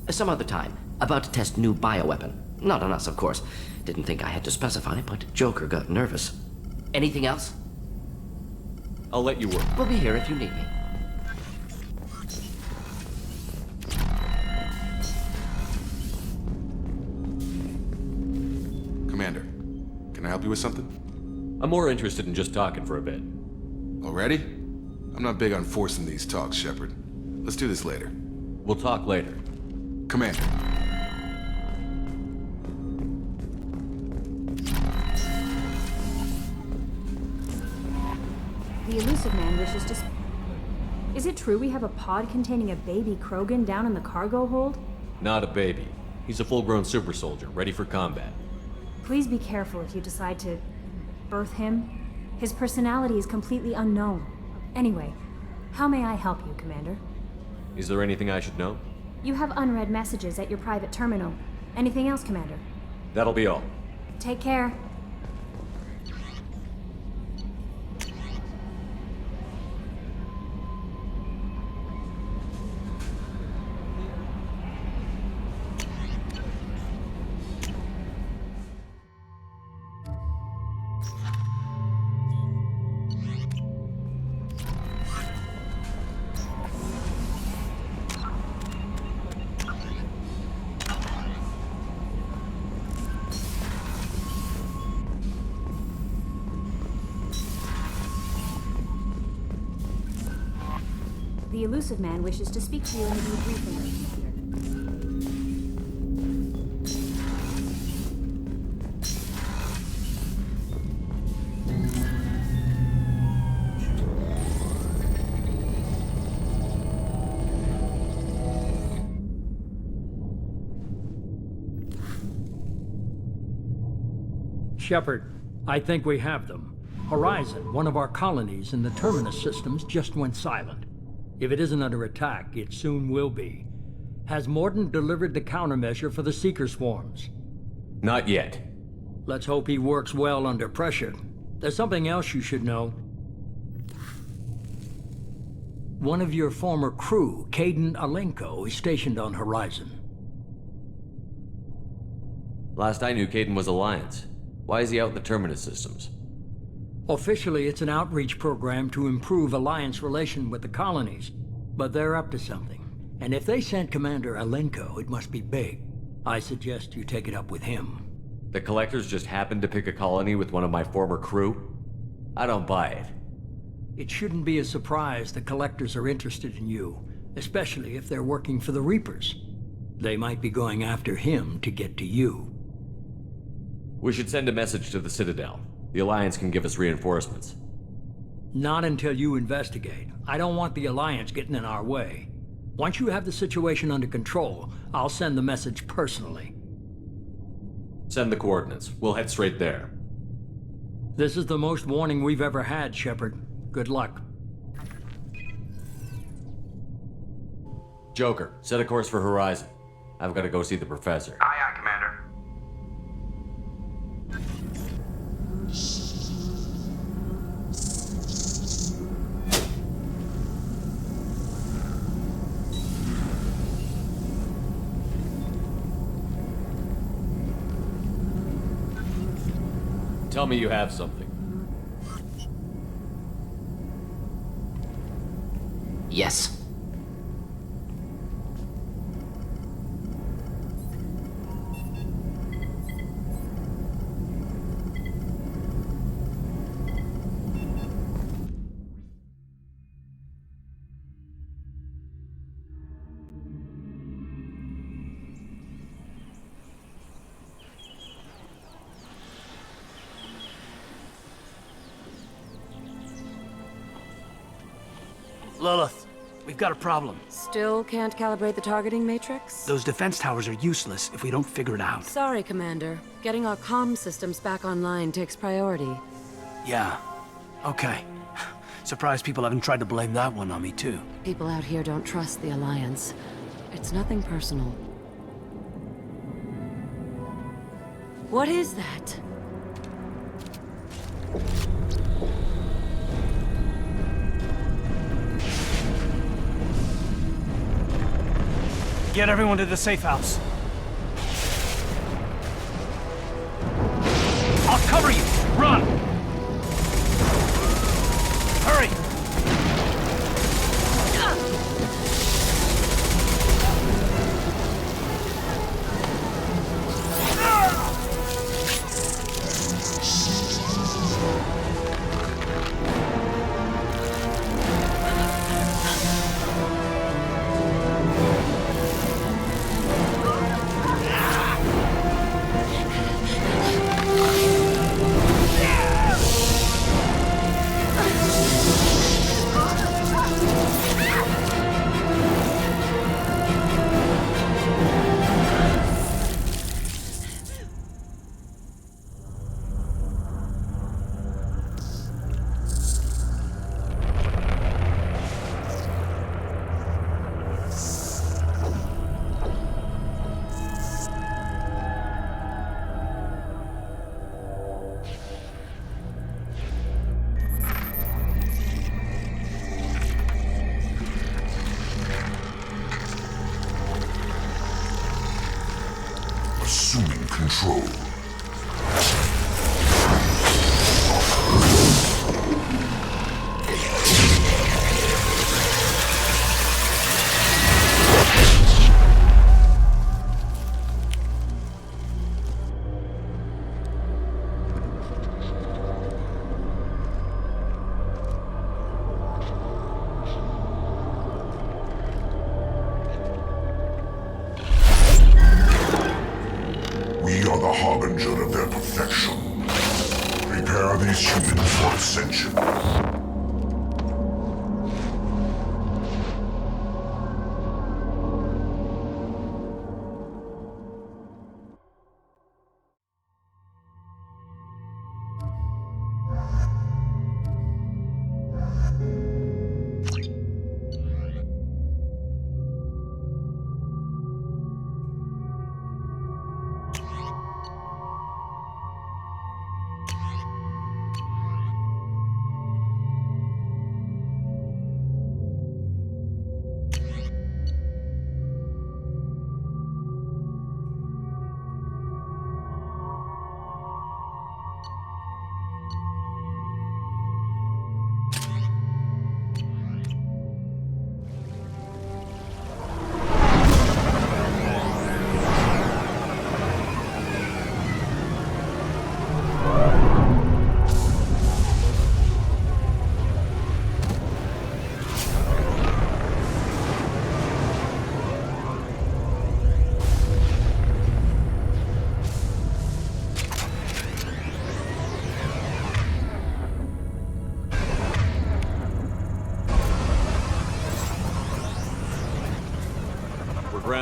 Some other time. About to test new bioweapon. Not on us, of course. Didn't think I had to specify, but Joker got nervous. Anything else? I'll let you work. We'll be here if you need me. Commander, can I help you with something? I'm more interested in just talking for a bit. Already? I'm not big on forcing these talks, Shepard. Let's do this later. We'll talk later. Commander. The elusive man wishes to... Is it true we have a pod containing a baby Krogan down in the cargo hold? Not a baby. He's a full-grown super soldier, ready for combat. Please be careful if you decide to birth him. His personality is completely unknown. Anyway, how may I help you, Commander? Is there anything I should know? You have unread messages at your private terminal. Anything else, Commander? That'll be all. Take care. The elusive man wishes to speak to you in the debriefing room, Shepard, I think we have them. Horizon, one of our colonies in the Terminus systems, just went silent. If it isn't under attack, it soon will be. Has Mordin delivered the countermeasure for the Seeker swarms? Not yet. Let's hope he works well under pressure. There's something else you should know. One of your former crew, Caden Alenko, is stationed on Horizon. Last I knew, Caden was Alliance. Why is he out in the Terminus systems? Officially, it's an outreach program to improve Alliance relation with the colonies, but they're up to something. And if they sent Commander Alenko, it must be big. I suggest you take it up with him. The Collectors just happened to pick a colony with one of my former crew? I don't buy it. It shouldn't be a surprise the Collectors are interested in you, especially if they're working for the Reapers. They might be going after him to get to you. We should send a message to the Citadel. The Alliance can give us reinforcements. Not until you investigate. I don't want the Alliance getting in our way. Once you have the situation under control, I'll send the message personally. Send the coordinates. We'll head straight there. This is the most warning we've ever had, Shepard. Good luck. Joker, set a course for Horizon. I've got to go see the Professor. Aye, aye, Commander. Tell me you have something. Yes. Lilith, we've got a problem. Still can't calibrate the targeting matrix? Those defense towers are useless if we don't figure it out. Sorry, Commander. Getting our comm systems back online takes priority. Yeah. Okay. Surprised people haven't tried to blame that one on me, too. People out here don't trust the Alliance. It's nothing personal. What is that? Get everyone to the safe house. I'll cover you! Run! Hurry! Assuming control. We are the harbinger of their perfection. Prepare these humans for ascension.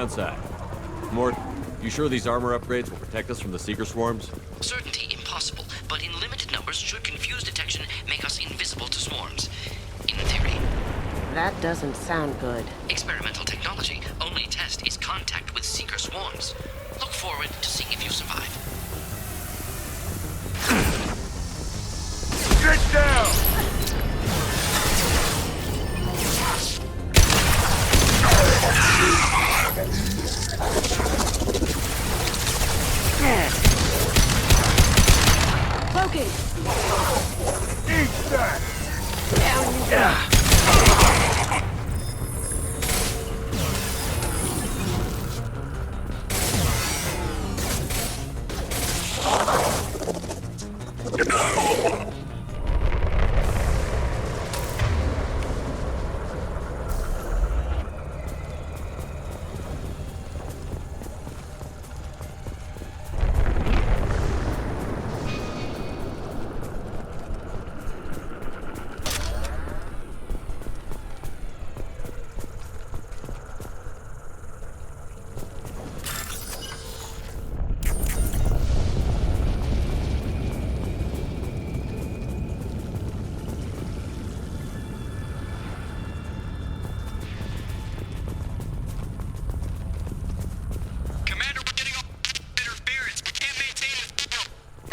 downside. Mort, you sure these armor upgrades will protect us from the Seeker swarms? Certainty impossible, but in limited numbers should confuse detection make us invisible to swarms. In theory. That doesn't sound good. Experimental technology. Only test is contact with Seeker swarms. Look forward to seeing if you survive. Get down! Cloaking! Eat that!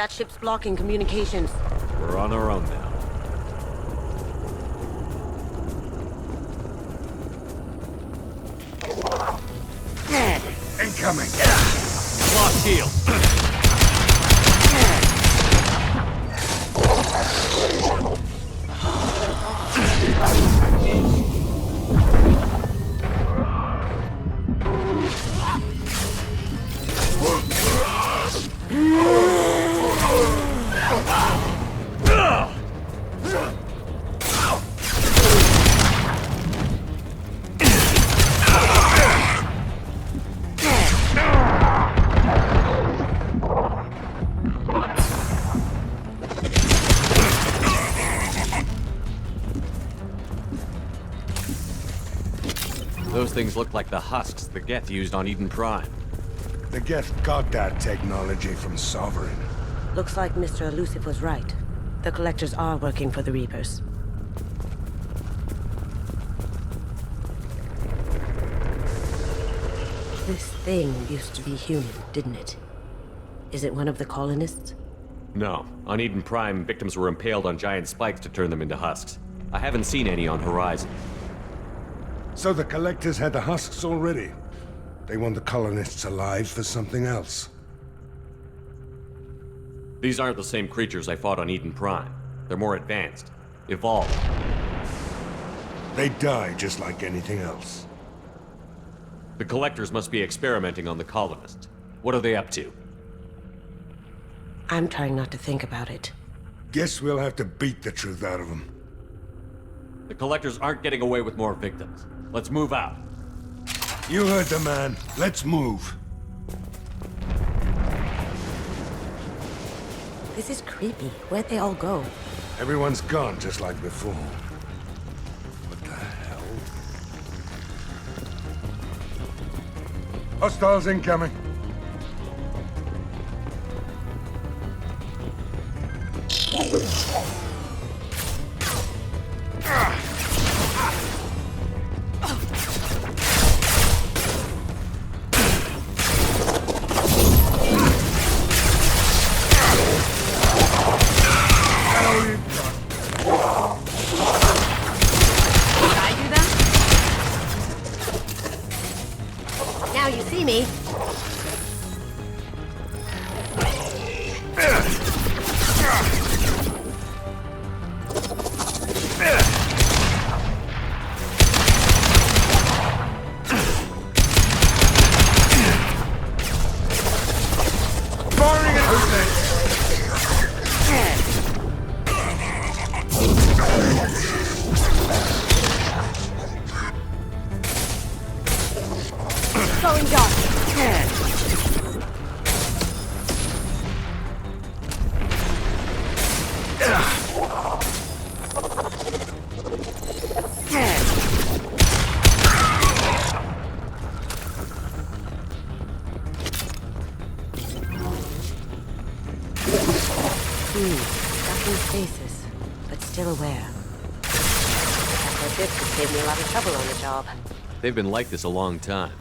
That ship's blocking communications. We're on our own now. Incoming! Lost heel! Those things look like the husks the Geth used on Eden Prime. The Geth got that technology from Sovereign. Looks like Mr. Elusive was right. The Collectors are working for the Reapers. This thing used to be human, didn't it? Is it one of the colonists? No. On Eden Prime, victims were impaled on giant spikes to turn them into husks. I haven't seen any on Horizon. So the Collectors had the husks already. They want the colonists alive for something else. These aren't the same creatures I fought on Eden Prime. They're more advanced. Evolved. They die just like anything else. The Collectors must be experimenting on the colonists. What are they up to? I'm trying not to think about it. Guess we'll have to beat the truth out of them. The Collectors aren't getting away with more victims. Let's move out. You heard the man. Let's move. This is creepy. Where'd they all go? Everyone's gone, just like before. What the hell? Hostiles incoming. Now you see me. Stuck in stasis, but still aware. That did save me a lot of trouble on the job. They've been like this a long time.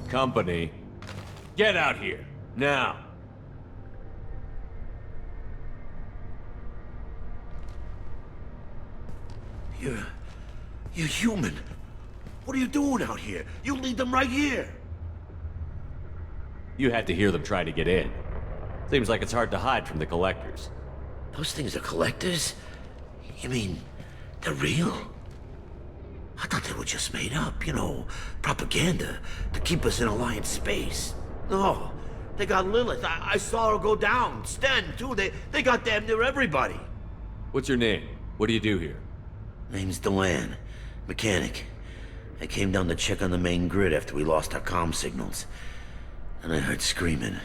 Company, get out here, now! You're human. What are you doing out here? You lead them right here. You had to hear them try to get in. Seems like it's hard to hide from the collectors. Those things are collectors? You mean, they're real? I thought they were just made up, you know, propaganda to keep us in Alliance space. No, they got Lilith. I saw her go down. Sten, too. They got damn near everybody. What's your name? What do you do here? Name's Delan. Mechanic. I came down to check on the main grid after we lost our comm signals. And I heard screaming.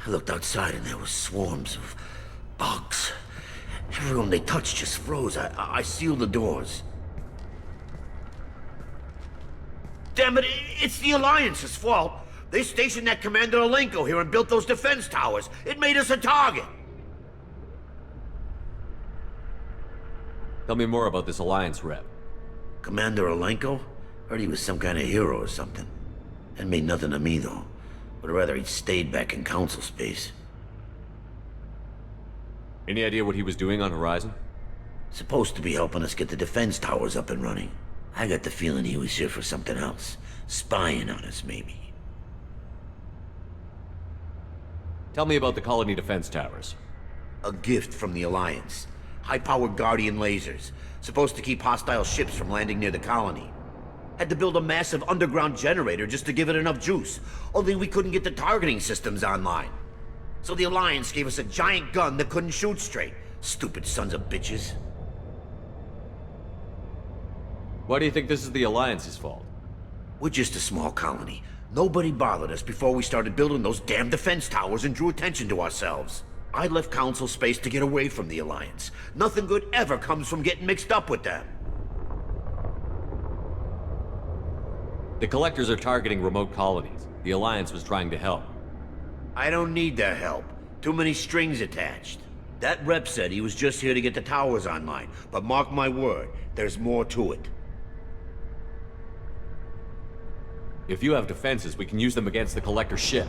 I looked outside and there were swarms of bugs. Everyone they touched just froze. I sealed the doors. Damn it, it's the Alliance's fault. They stationed that Commander Alenko here and built those defense towers. It made us a target. Tell me more about this Alliance rep. Commander Alenko? Heard he was some kind of hero or something. That made nothing to me, though. Would rather he'd stayed back in Council space. Any idea what he was doing on Horizon? Supposed to be helping us get the defense towers up and running. I got the feeling he was here for something else. Spying on us, maybe. Tell me about the colony defense towers. A gift from the Alliance. High-powered Guardian lasers. Supposed to keep hostile ships from landing near the colony. Had to build a massive underground generator just to give it enough juice. Only we couldn't get the targeting systems online. So the Alliance gave us a giant gun that couldn't shoot straight. Stupid sons of bitches. Why do you think this is the Alliance's fault? We're just a small colony. Nobody bothered us before we started building those damn defense towers and drew attention to ourselves. I left Council space to get away from the Alliance. Nothing good ever comes from getting mixed up with them. The Collectors are targeting remote colonies. The Alliance was trying to help. I don't need their help. Too many strings attached. That rep said he was just here to get the towers online, but mark my word, there's more to it. If you have defenses, we can use them against the Collector ship.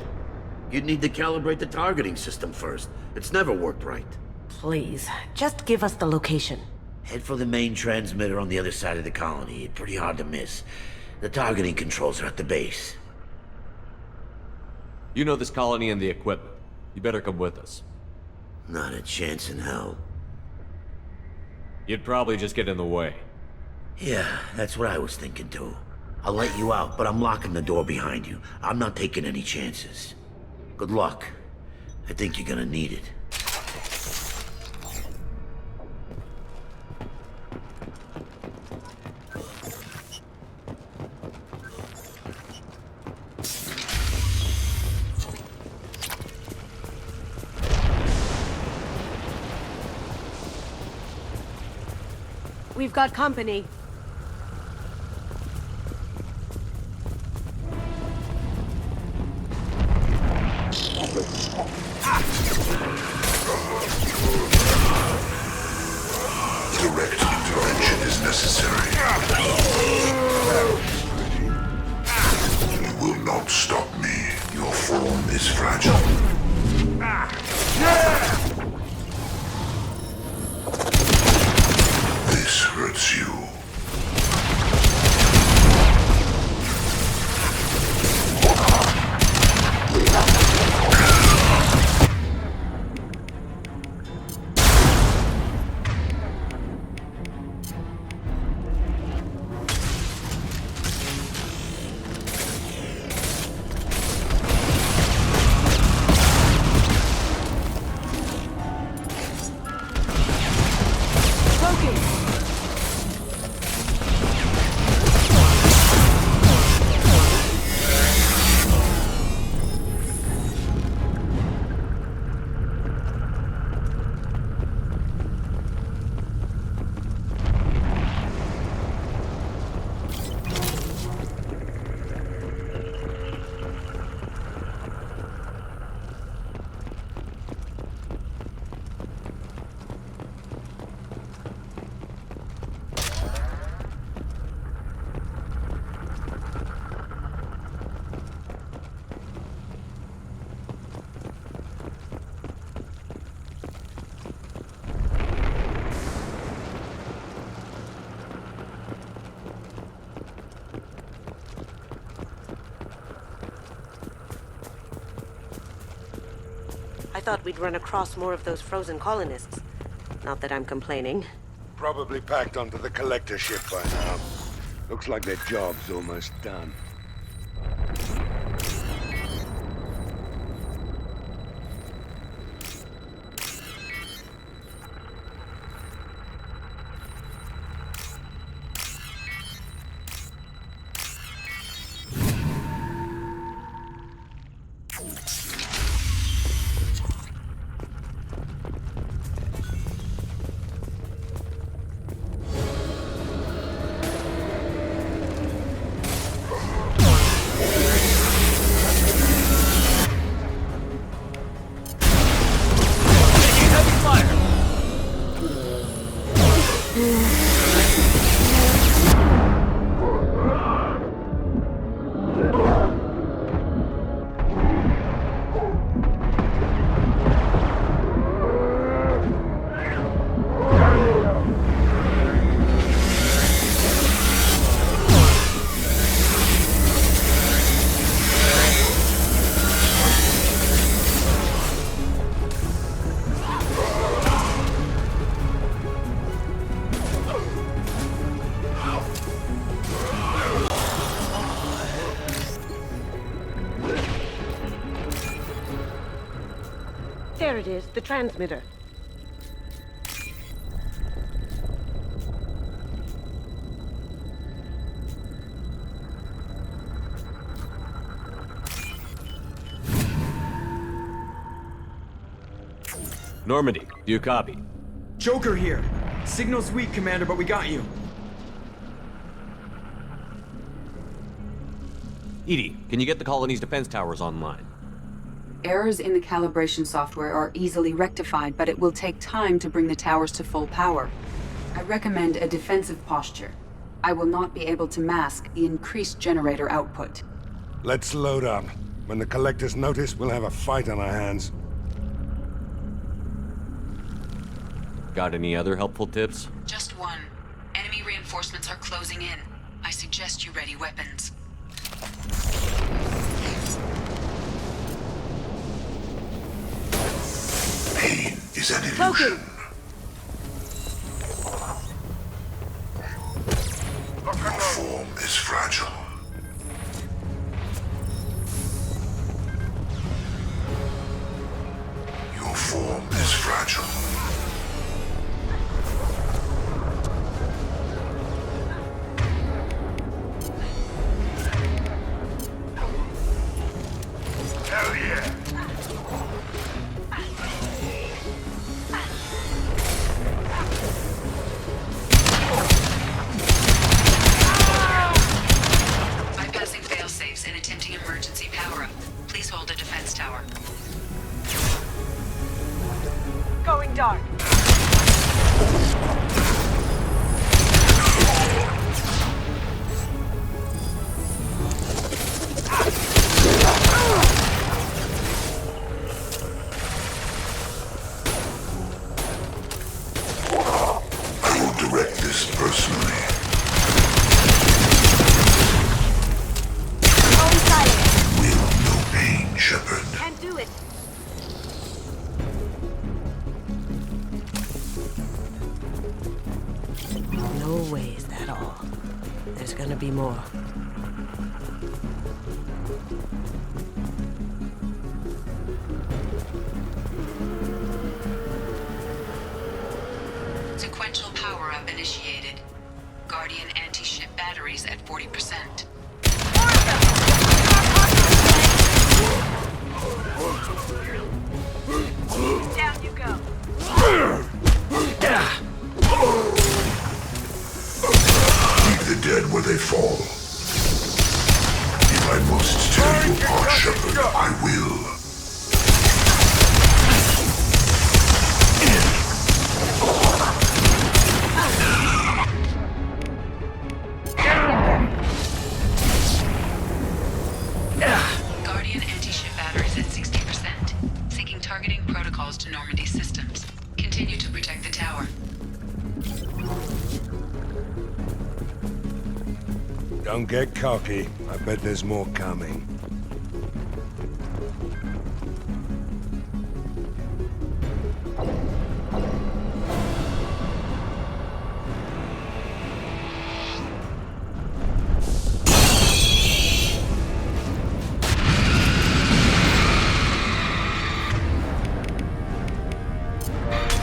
You'd need to calibrate the targeting system first. It's never worked right. Please, just give us the location. Head for the main transmitter on the other side of the colony. Pretty hard to miss. The targeting controls are at the base. You know this colony and the equipment. You better come with us. Not a chance in hell. You'd probably just get in the way. Yeah, that's what I was thinking too. I'll let you out, but I'm locking the door behind you. I'm not taking any chances. Good luck. I think you're gonna need it. We've got company. Direct intervention is necessary. You will not stop me. Your form is fragile. This hurts you. I thought we'd run across more of those frozen colonists. Not that I'm complaining. Probably packed onto the collector ship by now. Looks like their job's almost done. There it is, the transmitter. Normandy, do you copy? Joker here. Signal's weak, Commander, but we got you. EDI, can you get the colony's defense towers online? Errors in the calibration software are easily rectified, but it will take time to bring the towers to full power. I recommend a defensive posture. I will not be able to mask the increased generator output. Let's load up. When the Collectors notice, we'll have a fight on our hands. Got any other helpful tips? Just one. Enemy reinforcements are closing in. I suggest you ready weapons. Pain is an illusion. Your form is fragile. Your form is fragile. Hell yeah! Bypassing failsafes and attempting emergency power-up. Please hold a defense tower. Going dark. I will direct this personally. Will no pain, Shepard. Can't do it. No way is that all. There's gonna be more. Sequential power-up initiated. Guardian anti-ship batteries at 40%. Down you go. Leave the dead where they fall. If I must tear you apart, Shepard, I will. Guardian anti-ship batteries at 60%. Seeking targeting protocols to Normandy systems. Continue to protect the tower. Don't get cocky. I bet there's more coming.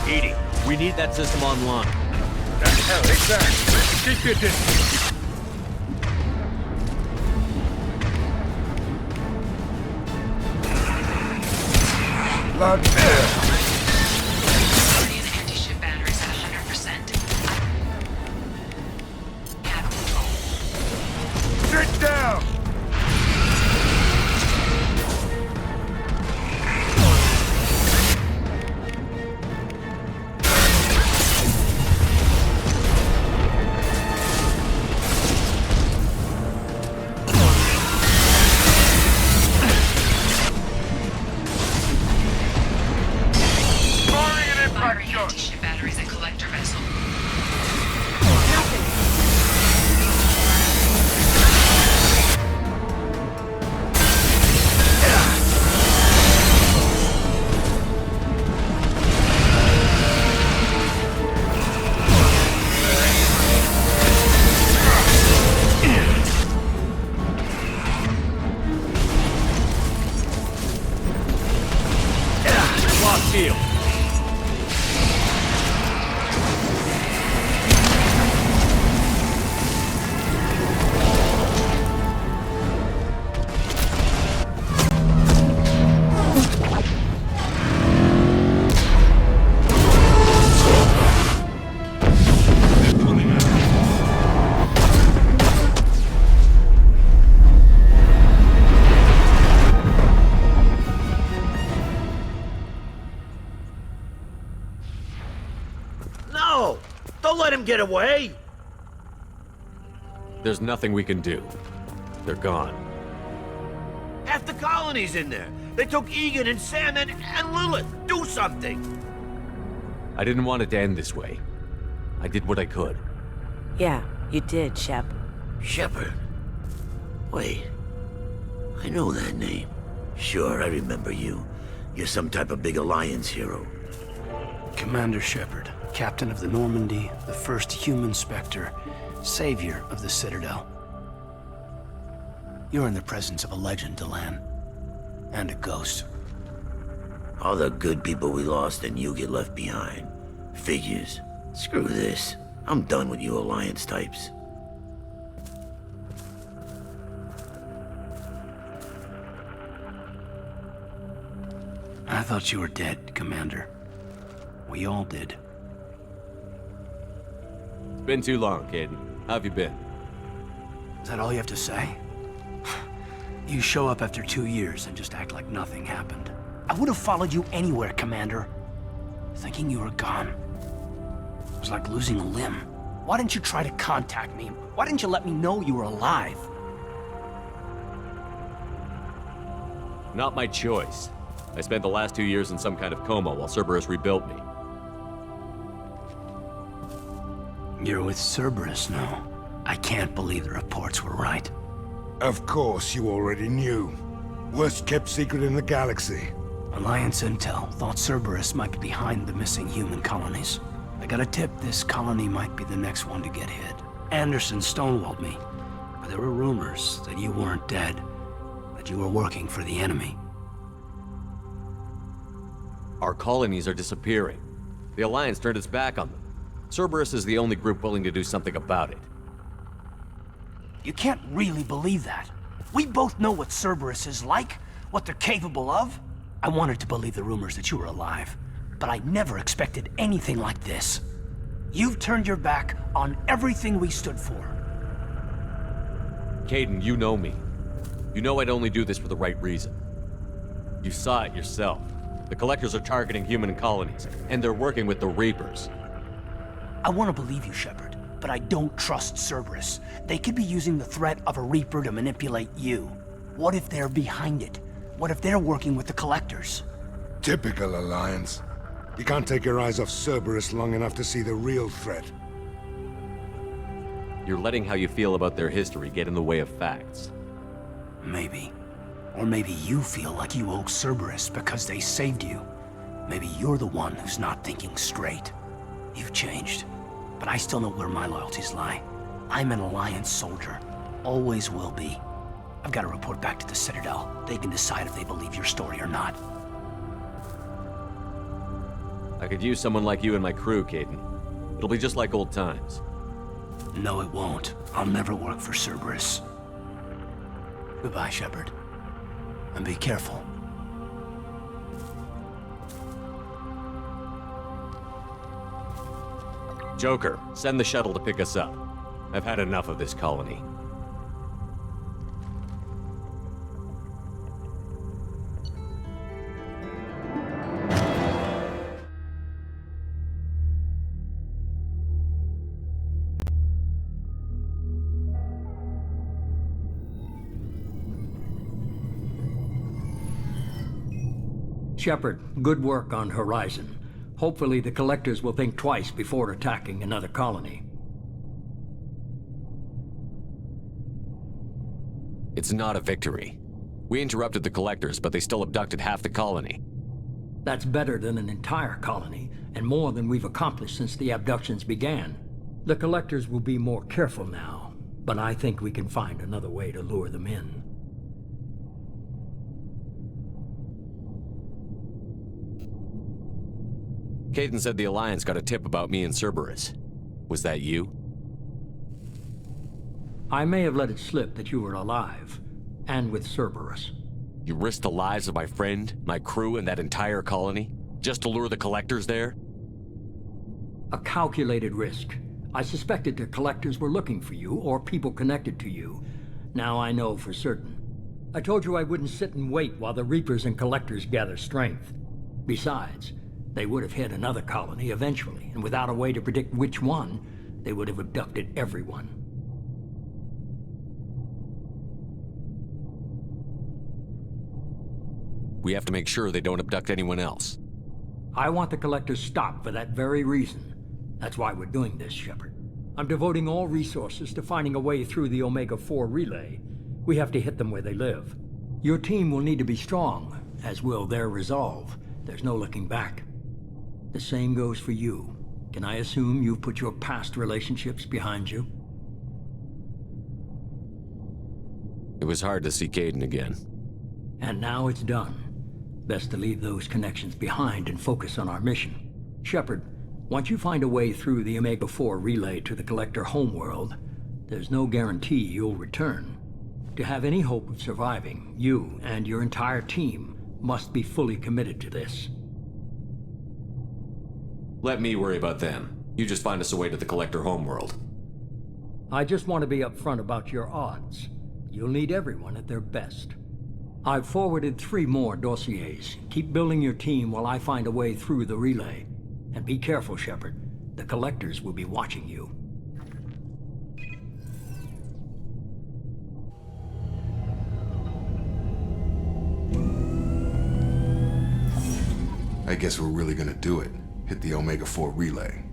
EDI, we need that system online. The hell is that? Keep your distance. Blood there. Guardian anti-ship batteries at 100%. Have control. Sit down! Firing anti-ship batteries at collector vessel. get away? There's nothing we can do. They're gone. Half the colony's in there. They took Egan and Sam and Lilith. Do something! I didn't want it to end this way. I did what I could. Yeah, you did, Shep. Shepard. Wait. I know that name. Sure, I remember you. You're some type of big Alliance hero. Commander Shepard, captain of the Normandy, the first human Spectre, savior of the Citadel. You're in the presence of a legend, Delan. And a ghost. All the good people we lost and you get left behind. Figures. Screw this. I'm done with you Alliance types. I thought you were dead, Commander. We all did. It's been too long, Caden. How have you been? Is that all you have to say? You show up after 2 years and just act like nothing happened. I would have followed you anywhere, Commander. Thinking you were gone. It was like losing a limb. Why didn't you try to contact me? Why didn't you let me know you were alive? Not my choice. I spent the last 2 years in some kind of coma while Cerberus rebuilt me. You're with Cerberus now. I can't believe the reports were right. Of course you already knew. Worst kept secret in the galaxy. Alliance intel thought Cerberus might be behind the missing human colonies. I got a tip this colony might be the next one to get hit. Anderson stonewalled me, but there were rumors that you weren't dead, that you were working for the enemy. Our colonies are disappearing. The Alliance turned its back on them. Cerberus is the only group willing to do something about it. You can't really believe that. We both know what Cerberus is like, what they're capable of. I wanted to believe the rumors that you were alive, but I never expected anything like this. You've turned your back on everything we stood for. Caden, you know me. You know I'd only do this for the right reason. You saw it yourself. The Collectors are targeting human colonies, and they're working with the Reapers. I want to believe you, Shepard, but I don't trust Cerberus. They could be using the threat of a Reaper to manipulate you. What if they're behind it? What if they're working with the Collectors? Typical Alliance. You can't take your eyes off Cerberus long enough to see the real threat. You're letting how you feel about their history get in the way of facts. Maybe. Or maybe you feel like you owe Cerberus because they saved you. Maybe you're the one who's not thinking straight. You've changed, but I still know where my loyalties lie. I'm an Alliance soldier. Always will be. I've got to report back to the Citadel. They can decide if they believe your story or not. I could use someone like you in my crew, Caden. It'll be just like old times. No, it won't. I'll never work for Cerberus. Goodbye, Shepard. And be careful. Joker, send the shuttle to pick us up. I've had enough of this colony. Shepard, good work on Horizon. Hopefully the Collectors will think twice before attacking another colony. It's not a victory. We interrupted the Collectors, but they still abducted half the colony. That's better than an entire colony, and more than we've accomplished since the abductions began. The Collectors will be more careful now, but I think we can find another way to lure them in. Caden said the Alliance got a tip about me and Cerberus. Was that you? I may have let it slip that you were alive, and with Cerberus. You risked the lives of my friend, my crew, and that entire colony? Just to lure the Collectors there? A calculated risk. I suspected the Collectors were looking for you, or people connected to you. Now I know for certain. I told you I wouldn't sit and wait while the Reapers and Collectors gather strength. Besides, they would have hit another colony eventually, and without a way to predict which one, they would have abducted everyone. We have to make sure they don't abduct anyone else. I want the Collectors stopped for that very reason. That's why we're doing this, Shepard. I'm devoting all resources to finding a way through the Omega-4 relay. We have to hit them where they live. Your team will need to be strong, as will their resolve. There's no looking back. The same goes for you. Can I assume you've put your past relationships behind you? It was hard to see Caden again. And now it's done. Best to leave those connections behind and focus on our mission. Shepard, once you find a way through the Omega-4 relay to the Collector homeworld, there's no guarantee you'll return. To have any hope of surviving, you and your entire team must be fully committed to this. Let me worry about them. You just find us a way to the Collector homeworld. I just want to be upfront about your odds. You'll need everyone at their best. I've forwarded 3 more dossiers. Keep building your team while I find a way through the relay. And be careful, Shepard. The Collectors will be watching you. I guess we're really gonna do it. Hit the Omega-4 relay.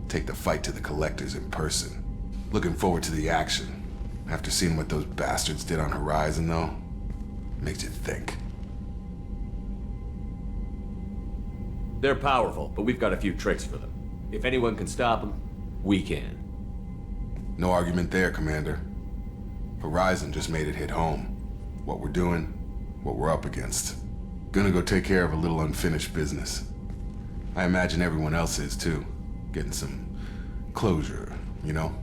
Take the fight to the Collectors in person. Looking forward to the action. After seeing what those bastards did on Horizon, though, makes you think. They're powerful, but we've got a few tricks for them. If anyone can stop them, we can. No argument there, Commander. Horizon just made it hit home. What we're doing, what we're up against. Gonna go take care of a little unfinished business. I imagine everyone else is too. Getting some closure, you know?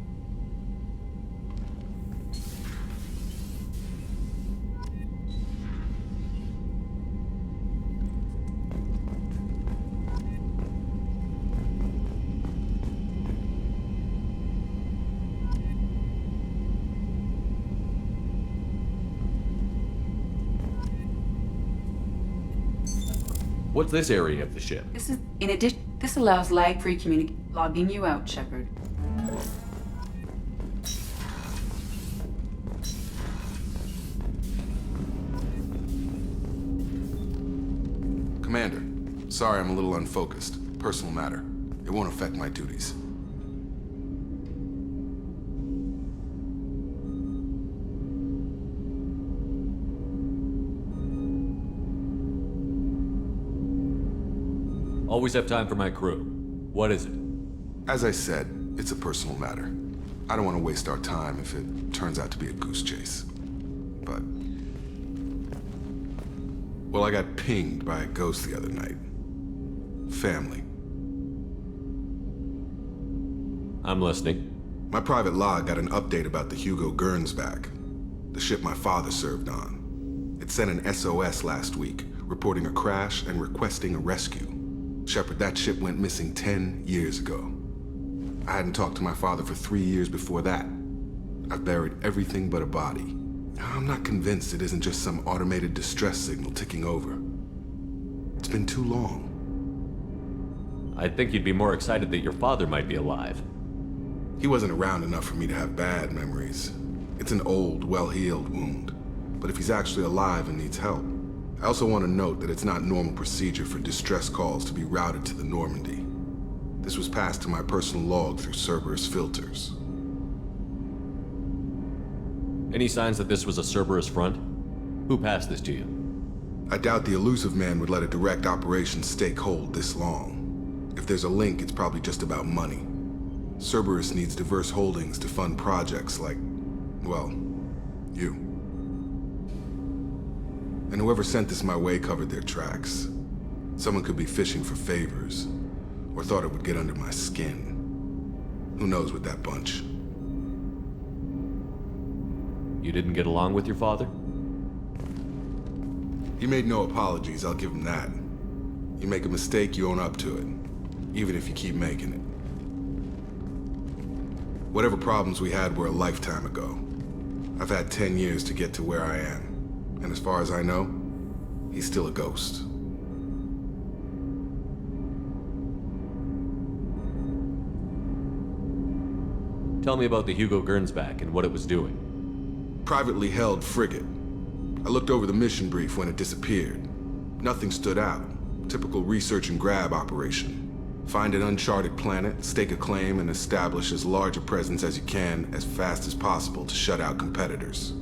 What's this area of the ship? This is, in addition, this allows lag-free communication. Logging you out, Shepard. Commander, sorry I'm a little unfocused. Personal matter. It won't affect my duties. Always have time for my crew. What is it? As I said, it's a personal matter. I don't want to waste our time if it turns out to be a goose chase. But... well, I got pinged by a ghost the other night. Family. I'm listening. My private log got an update about the Hugo Gurns back. The ship my father served on. It sent an SOS last week, reporting a crash and requesting a rescue. Shepard, that ship went missing 10 years ago. I hadn't talked to my father for 3 years before that. I've buried everything but a body. I'm not convinced it isn't just some automated distress signal ticking over. It's been too long. I'd think you'd be more excited that your father might be alive. He wasn't around enough for me to have bad memories. It's an old, well-healed wound. But if he's actually alive and needs help, I also want to note that it's not normal procedure for distress calls to be routed to the Normandy. This was passed to my personal log through Cerberus filters. Any signs that this was a Cerberus front? Who passed this to you? I doubt the elusive man would let a direct operation stake hold this long. If there's a link, it's probably just about money. Cerberus needs diverse holdings to fund projects like, well, you. And whoever sent this my way covered their tracks. Someone could be fishing for favors, or thought it would get under my skin. Who knows with that bunch? You didn't get along with your father? He made no apologies, I'll give him that. You make a mistake, you own up to it. Even if you keep making it. Whatever problems we had were a lifetime ago. I've had 10 years to get to where I am. And as far as I know, he's still a ghost. Tell me about the Hugo Gernsback and what it was doing. Privately held frigate. I looked over the mission brief when it disappeared. Nothing stood out. Typical research and grab operation. Find an uncharted planet, stake a claim, and establish as large a presence as you can as fast as possible to shut out competitors.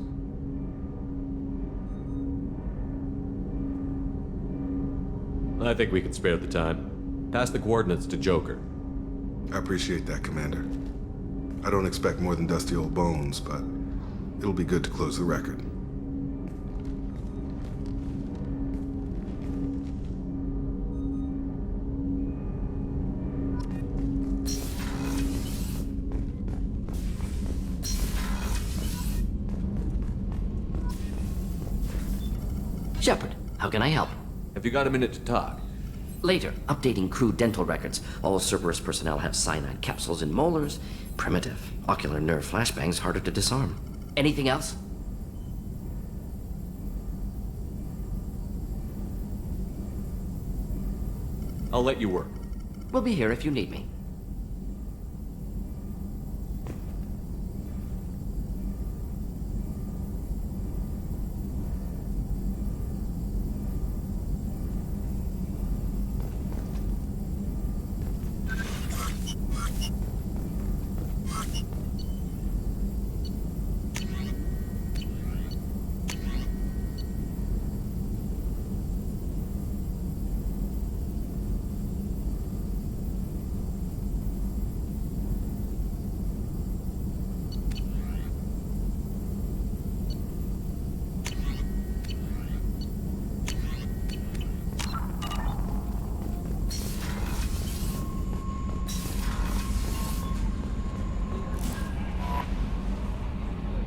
I think we can spare the time. Pass the coordinates to Joker. I appreciate that, Commander. I don't expect more than dusty old bones, but it'll be good to close the record. Shepard, how can I help? Have you got a minute to talk? Later, updating crew dental records. All Cerberus personnel have cyanide capsules in molars. Primitive. Ocular nerve flashbangs harder to disarm. Anything else? I'll let you work. We'll be here if you need me.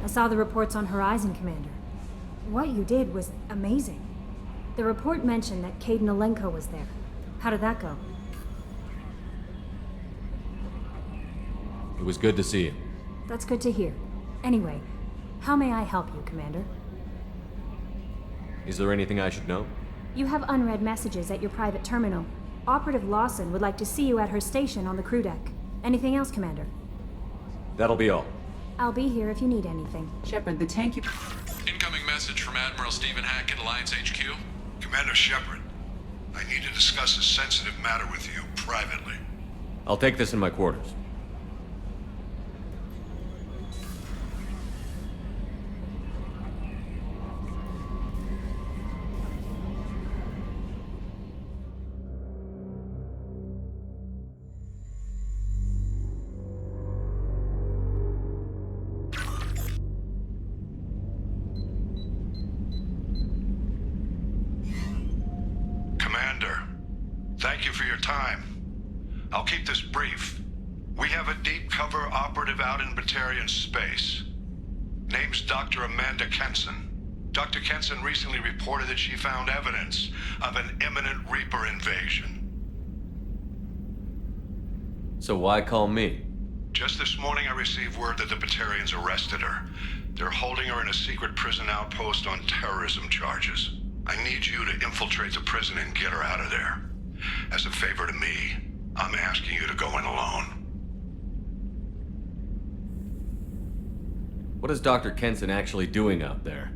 I saw the reports on Horizon, Commander. What you did was amazing. The report mentioned that Caden Alenko was there. How did that go? It was good to see you. That's good to hear. Anyway, how may I help you, Commander? Is there anything I should know? You have unread messages at your private terminal. Operative Lawson would like to see you at her station on the crew deck. Anything else, Commander? That'll be all. I'll be here if you need anything. Shepard, the tank you... Incoming message from Admiral Stephen Hackett, Alliance HQ. Commander Shepard, I need to discuss a sensitive matter with you privately. I'll take this in my quarters. Thank you for your time. I'll keep this brief. We have a deep cover operative out in Batarian space. Name's Dr. Amanda Kenson. Dr. Kenson recently reported that she found evidence of an imminent Reaper invasion. So why call me? Just this morning I received word that the Batarians arrested her. They're holding her in a secret prison outpost on terrorism charges. I need you to infiltrate the prison and get her out of there. As a favor to me, I'm asking you to go in alone. What is Dr. Kenson actually doing out there?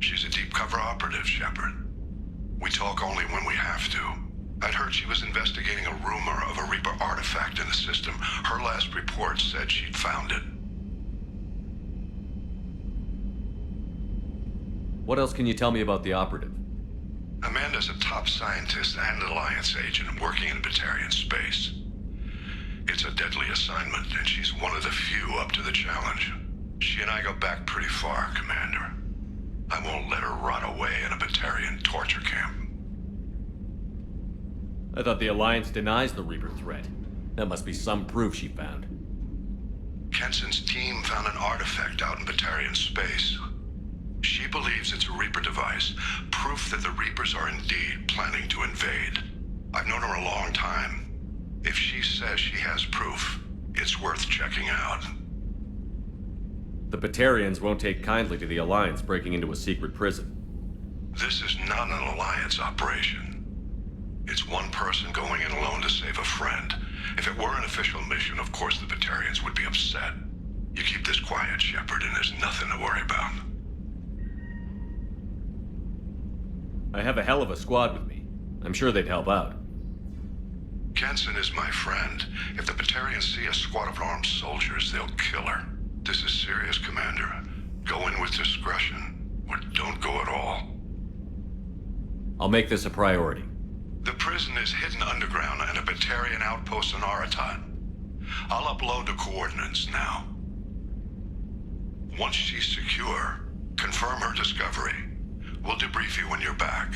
She's a deep cover operative, Shepard. We talk only when we have to. I'd heard she was investigating a rumor of a Reaper artifact in the system. Her last report said she'd found it. What else can you tell me about the operative? Amanda's a top scientist and Alliance agent working in Batarian space. It's a deadly assignment, and she's one of the few up to the challenge. She and I go back pretty far, Commander. I won't let her rot away in a Batarian torture camp. I thought the Alliance denies the Reaper threat. That must be some proof she found. Kenson's team found an artifact out in Batarian space. She believes it's a Reaper device, proof that the Reapers are indeed planning to invade. I've known her a long time. If she says she has proof, it's worth checking out. The Batarians won't take kindly to the Alliance breaking into a secret prison. This is not an Alliance operation. It's one person going in alone to save a friend. If it were an official mission, of course the Batarians would be upset. You keep this quiet, Shepard, and there's nothing to worry about. I have a hell of a squad with me. I'm sure they'd help out. Kenson is my friend. If the Batarians see a squad of armed soldiers, they'll kill her. This is serious, Commander. Go in with discretion, or don't go at all. I'll make this a priority. The prison is hidden underground and a Batarian outpost in Aratat. I'll upload the coordinates now. Once she's secure, confirm her discovery. We'll debrief you when you're back.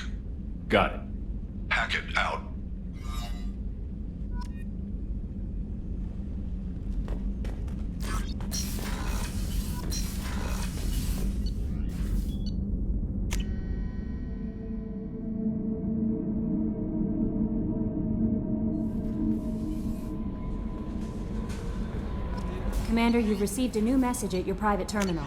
Got it. Hackett out. Commander, you've received a new message at your private terminal.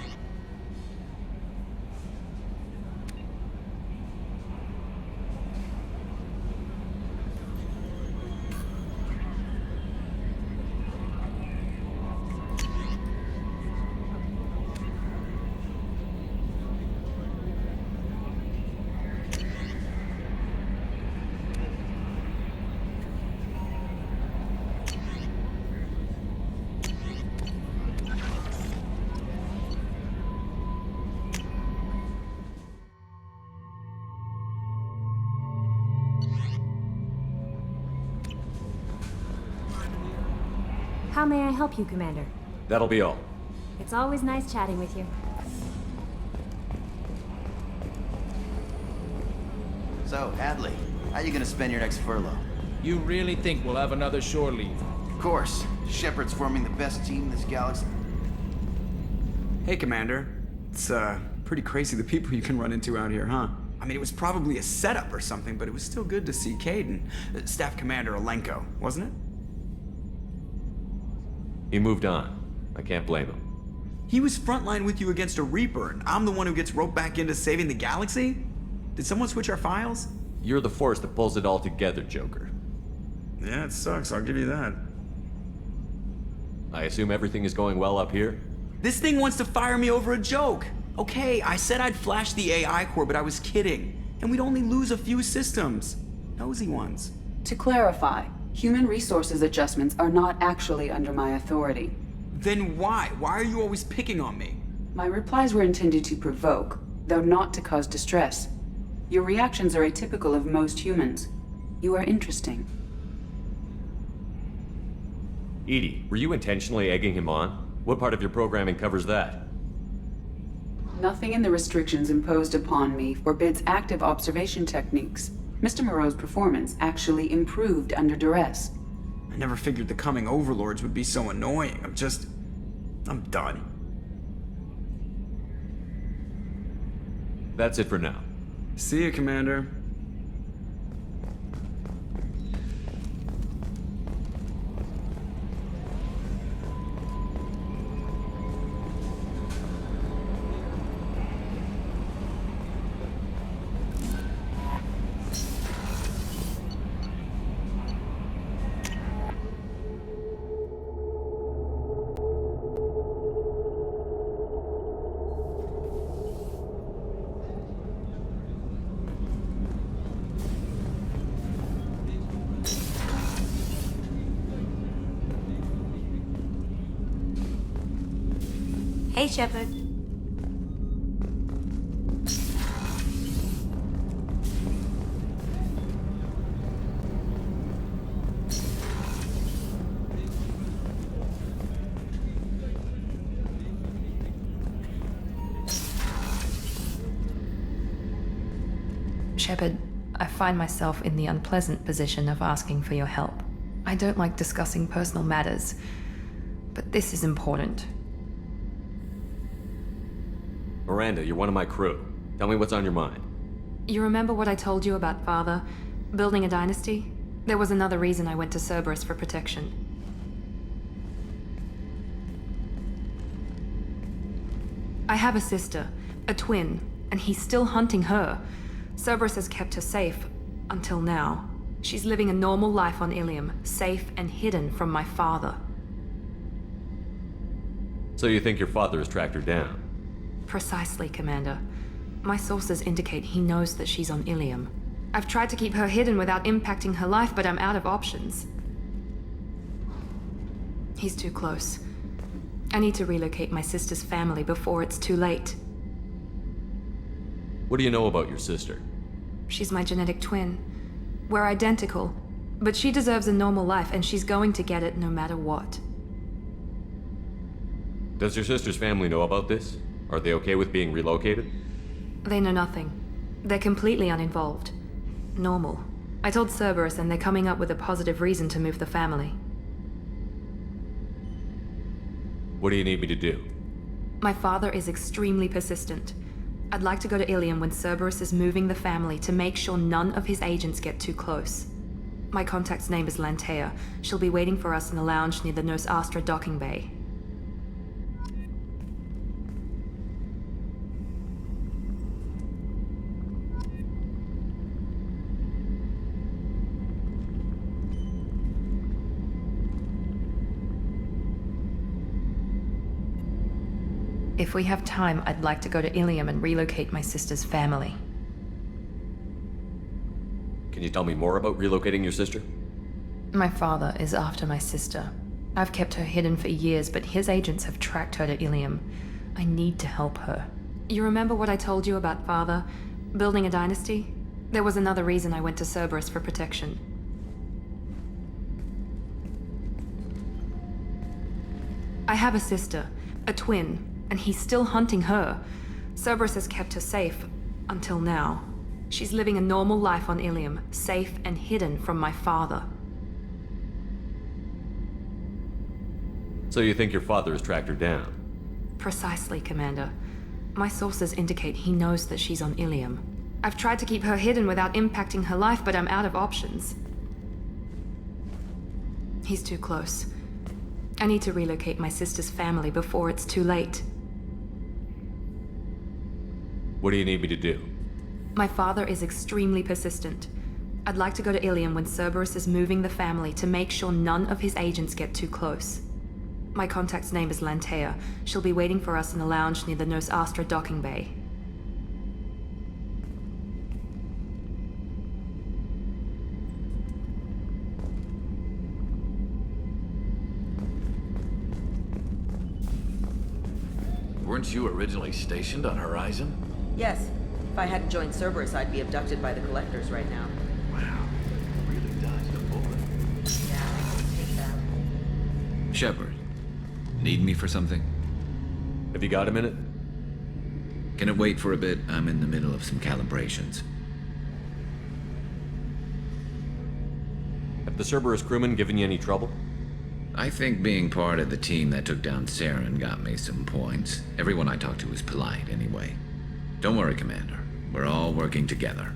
How may I help you, Commander? That'll be all. It's always nice chatting with you. So, Hadley, how you gonna spend your next furlough? You really think we'll have another shore leave? Of course. Shepard's forming the best team in this galaxy. Hey, Commander. It's, pretty crazy the people you can run into out here, huh? I mean, it was probably a setup or something, but it was still good to see Caden. Staff Commander Alenko, wasn't it? He moved on. I can't blame him. He was frontline with you against a Reaper, and I'm the one who gets roped back into saving the galaxy? Did someone switch our files? You're the force that pulls it all together, Joker. Yeah, it sucks, I'll give you that. I assume everything is going well up here? This thing wants to fire me over a joke. Okay, I said I'd flash the AI core, but I was kidding. And we'd only lose a few systems. Nosy ones. To clarify, human resources adjustments are not actually under my authority. Then why? Why are you always picking on me? My replies were intended to provoke, though not to cause distress. Your reactions are atypical of most humans. You are interesting. Edie, were you intentionally egging him on? What part of your programming covers that? Nothing in the restrictions imposed upon me forbids active observation techniques. Mr. Moreau's performance actually improved under duress. I never figured the coming overlords would be so annoying. I'm done. That's it for now. See you, Commander. Hey, Shepard. Shepard, I find myself in the unpleasant position of asking for your help. I don't like discussing personal matters, but this is important. Miranda, you're one of my crew. Tell me what's on your mind. You remember what I told you about Father? Building a dynasty? There was another reason I went to Cerberus for protection. I have a sister, a twin, and he's still hunting her. Cerberus has kept her safe, until now. She's living a normal life on Ilium, safe and hidden from my father. So you think your father has tracked her down? Precisely, Commander. My sources indicate he knows that she's on Ilium. I've tried to keep her hidden without impacting her life, but I'm out of options. He's too close. I need to relocate my sister's family before it's too late. What do you know about your sister? She's my genetic twin. We're identical, but she deserves a normal life, and she's going to get it no matter what. Does your sister's family know about this? Are they okay with being relocated? They know nothing. They're completely uninvolved. Normal. I told Cerberus, and they're coming up with a positive reason to move the family. What do you need me to do? My father is extremely persistent. I'd like to go to Ilium when Cerberus is moving the family to make sure none of his agents get too close. My contact's name is Lantea. She'll be waiting for us in the lounge near the Nos Astra docking bay. If we have time, I'd like to go to Ilium and relocate my sister's family. Can you tell me more about relocating your sister? My father is after my sister. I've kept her hidden for years, but his agents have tracked her to Ilium. I need to help her. You remember what I told you about father? Building a dynasty? There was another reason I went to Cerberus for protection. I have a sister, a twin, and he's still hunting her. Cerberus has kept her safe, until now. She's living a normal life on Ilium, safe and hidden from my father. So you think your father has tracked her down? Precisely, Commander. My sources indicate he knows that she's on Ilium. I've tried to keep her hidden without impacting her life, but I'm out of options. He's too close. I need to relocate my sister's family before it's too late. What do you need me to do? My father is extremely persistent. I'd like to go to Ilium when Cerberus is moving the family to make sure none of his agents get too close. My contact's name is Lantea. She'll be waiting for us in the lounge near the Nos Astra docking bay. Weren't you originally stationed on Horizon? Yes. If I hadn't joined Cerberus, I'd be abducted by the Collectors right now. Wow. Really dodged a bullet. Yeah, take that. Shepard, need me for something? Have you got a minute? Can it wait for a bit? I'm in the middle of some calibrations. Have the Cerberus crewmen given you any trouble? I think being part of the team that took down Saren got me some points. Everyone I talked to was polite anyway. Don't worry, Commander. We're all working together.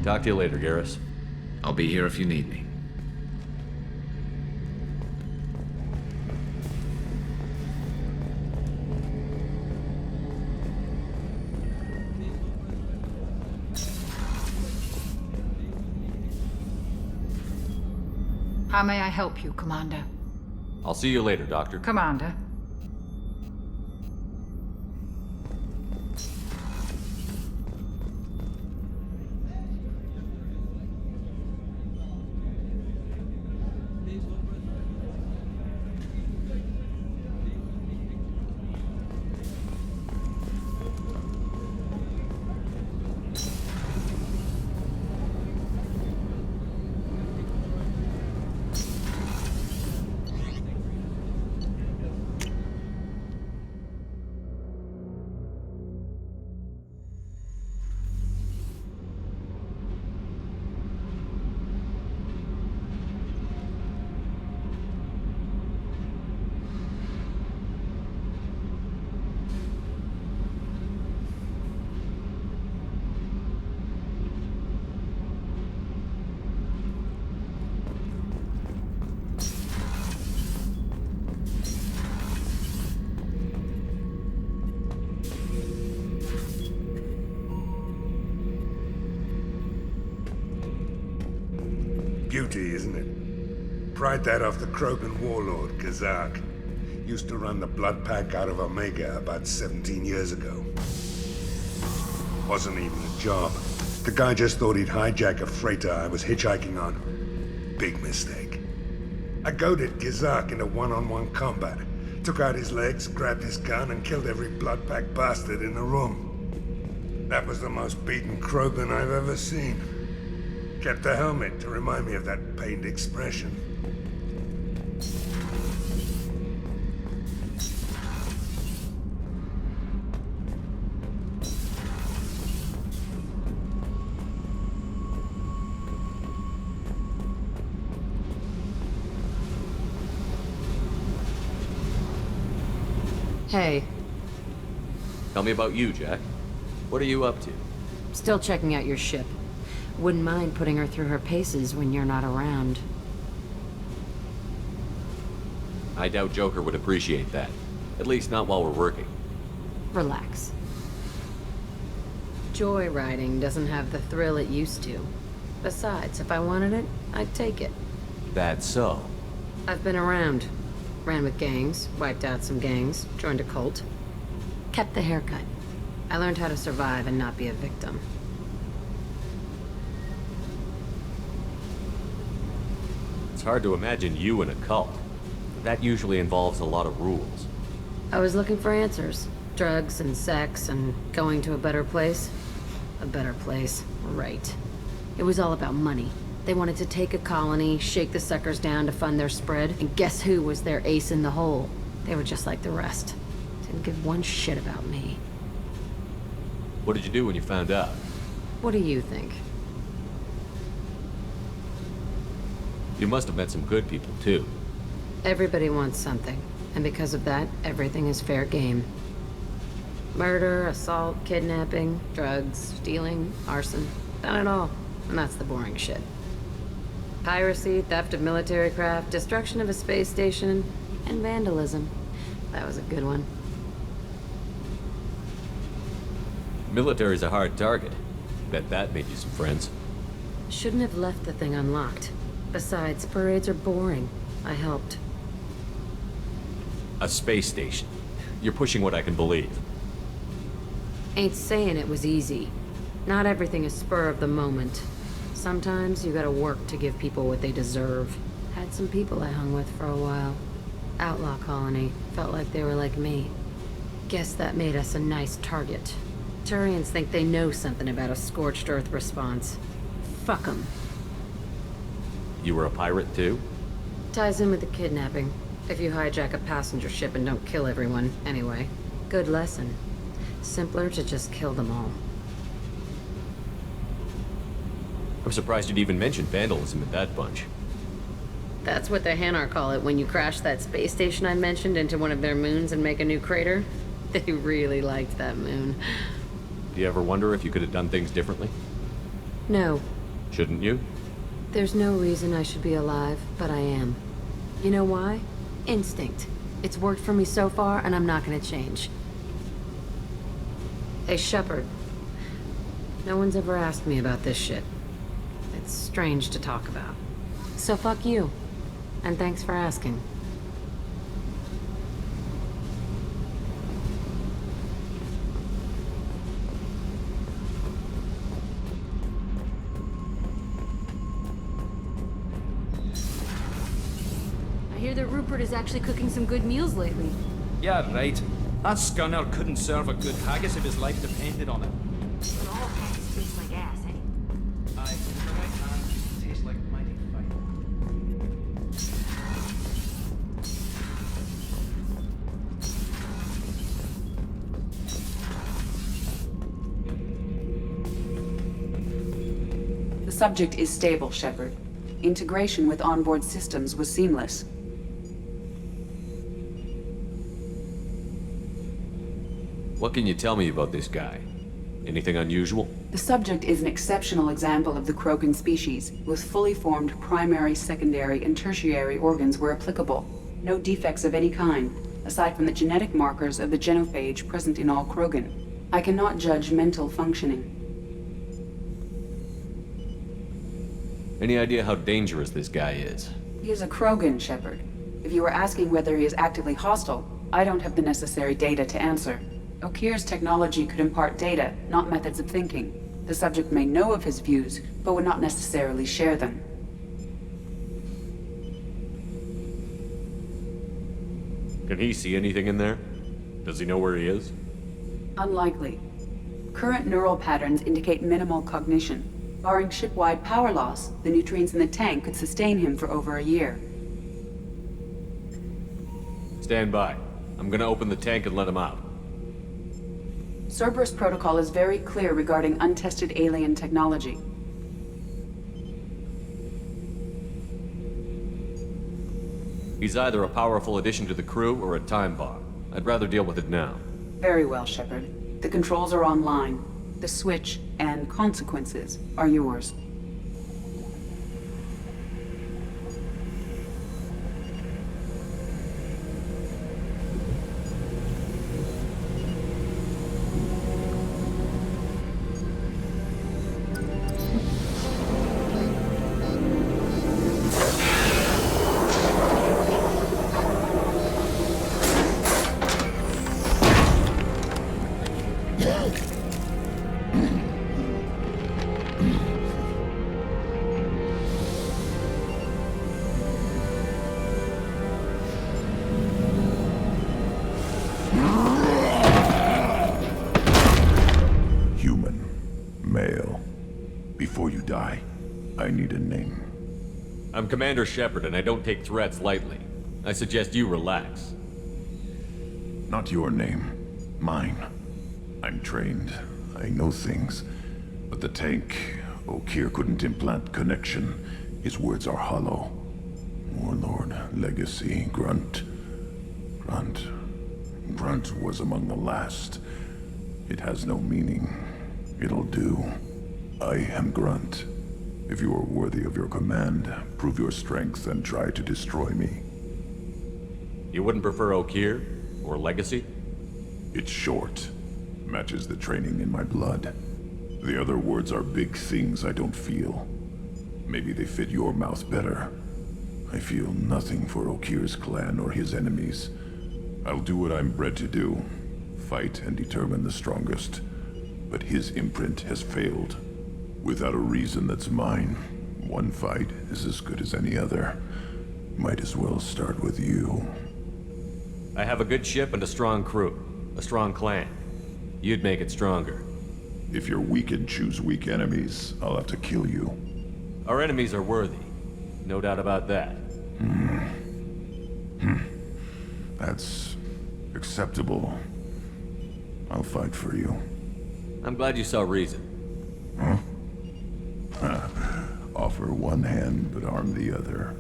Talk to you later, Garrus. I'll be here if you need me. How may I help you, Commander? I'll see you later, Doctor. Commander. duty, isn't it? Pried that off the Krogan Warlord, Kazak. Used to run the Blood Pack out of Omega about 17 years ago. Wasn't even a job. The guy just thought he'd hijack a freighter I was hitchhiking on. Big mistake. I goaded Kazak into one-on-one combat. Took out his legs, grabbed his gun, and killed every Blood Pack bastard in the room. That was the most beaten Krogan I've ever seen. Kept the helmet to remind me of that pained expression. Hey. Tell me about you, Jack. What are you up to? Still checking out your ship. Wouldn't mind putting her through her paces when you're not around. I doubt Joker would appreciate that. At least not while we're working. Relax. Joyriding doesn't have the thrill it used to. Besides, if I wanted it, I'd take it. That's so. I've been around. Ran with gangs, wiped out some gangs, joined a cult. Kept the haircut. I learned how to survive and not be a victim. It's hard to imagine you in a cult. That usually involves a lot of rules. I was looking for answers. Drugs and sex and going to a better place. A better place, right. It was all about money. They wanted to take a colony, shake the suckers down to fund their spread, and guess who was their ace in the hole? They were just like the rest. Didn't give one shit about me. What did you do when you found out? What do you think? You must have met some good people, too. Everybody wants something, and because of that, everything is fair game. Murder, assault, kidnapping, drugs, stealing, arson, done it all. And that's the boring shit. Piracy, theft of military craft, destruction of a space station, and vandalism. That was a good one. Military's a hard target. Bet that made you some friends. Shouldn't have left the thing unlocked. Besides, parades are boring. I helped. A space station. You're pushing what I can believe. Ain't saying it was easy. Not everything is spur of the moment. Sometimes you gotta work to give people what they deserve. Had some people I hung with for a while. Outlaw colony. Felt like they were like me. Guess that made us a nice target. Turians think they know something about a scorched earth response. Fuck them. You were a pirate, too? Ties in with the kidnapping. If you hijack a passenger ship and don't kill everyone, anyway. Good lesson. Simpler to just kill them all. I'm surprised you'd even mention vandalism in that bunch. That's what the Hanar call it when you crash that space station I mentioned into one of their moons and make a new crater. They really liked that moon. Do you ever wonder if you could have done things differently? No. Shouldn't you? There's no reason I should be alive, but I am. You know why? Instinct. It's worked for me so far, and I'm not gonna change. Hey, Shepard. No one's ever asked me about this shit. It's strange to talk about. So fuck you. And thanks for asking. I hear that Rupert is actually cooking some good meals lately. Yeah, right. That scunner couldn't serve a good haggis if his life depended on it. But all haggis taste like ass, eh? Aye, the right hand tastes like mighty fine. The subject is stable, Shepard. Integration with onboard systems was seamless. What can you tell me about this guy? Anything unusual? The subject is an exceptional example of the Krogan species, with fully formed primary, secondary, and tertiary organs where applicable. No defects of any kind, aside from the genetic markers of the genophage present in all Krogan. I cannot judge mental functioning. Any idea how dangerous this guy is? He is a Krogan, Shepard. If you were asking whether he is actively hostile, I don't have the necessary data to answer. Okir's technology could impart data, not methods of thinking. The subject may know of his views, but would not necessarily share them. Can he see anything in there? Does he know where he is? Unlikely. Current neural patterns indicate minimal cognition. Barring ship-wide power loss, the nutrients in the tank could sustain him for over a year. Stand by. I'm gonna open the tank and let him out. Cerberus protocol is very clear regarding untested alien technology. He's either a powerful addition to the crew or a time bomb. I'd rather deal with it now. Very well, Shepard. The controls are online. The switch and consequences are yours. I'm Commander Shepard, and I don't take threats lightly. I suggest you relax. Not your name. Mine. I'm trained. I know things. But the tank, Okir couldn't implant connection. His words are hollow. Warlord, Legacy, Grunt. Grunt was among the last. It has no meaning. It'll do. I am Grunt. If you are worthy of your command, prove your strength and try to destroy me. You wouldn't prefer Okir? Or Legacy? It's short. Matches the training in my blood. The other words are big things I don't feel. Maybe they fit your mouth better. I feel nothing for Okir's clan or his enemies. I'll do what I'm bred to do. Fight and determine the strongest. But his imprint has failed. Without a reason that's mine, one fight is as good as any other. Might as well start with you. I have a good ship and a strong crew. A strong clan. You'd make it stronger. If you're weak and choose weak enemies, I'll have to kill you. Our enemies are worthy. No doubt about that. That's acceptable. I'll fight for you. I'm glad you saw reason. Huh? Offer one hand, but arm the other.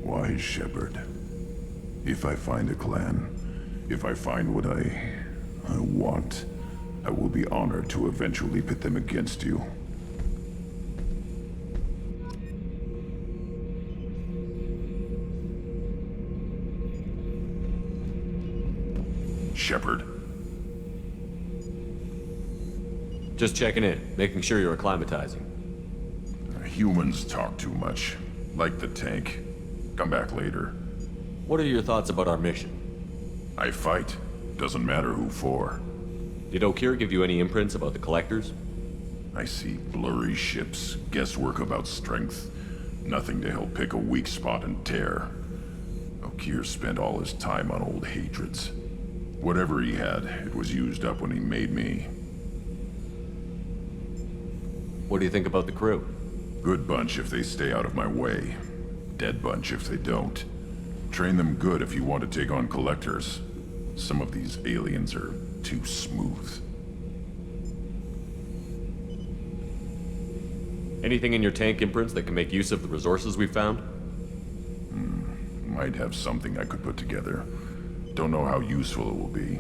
Wise Shepard. If I find a clan, if I find what I want, I will be honored to eventually pit them against you. Shepard. Just checking in, making sure you're acclimatizing. Humans talk too much. Like the tank. Come back later. What are your thoughts about our mission? I fight. Doesn't matter who for. Did Okir give you any imprints about the Collectors? I see blurry ships, guesswork about strength. Nothing to help pick a weak spot and tear. Okir spent all his time on old hatreds. Whatever he had, it was used up when he made me. What do you think about the crew? Good bunch if they stay out of my way. Dead bunch if they don't. Train them good if you want to take on Collectors. Some of these aliens are too smooth. Anything in your tank imprints that can make use of the resources we found? Might have something I could put together. Don't know how useful it will be.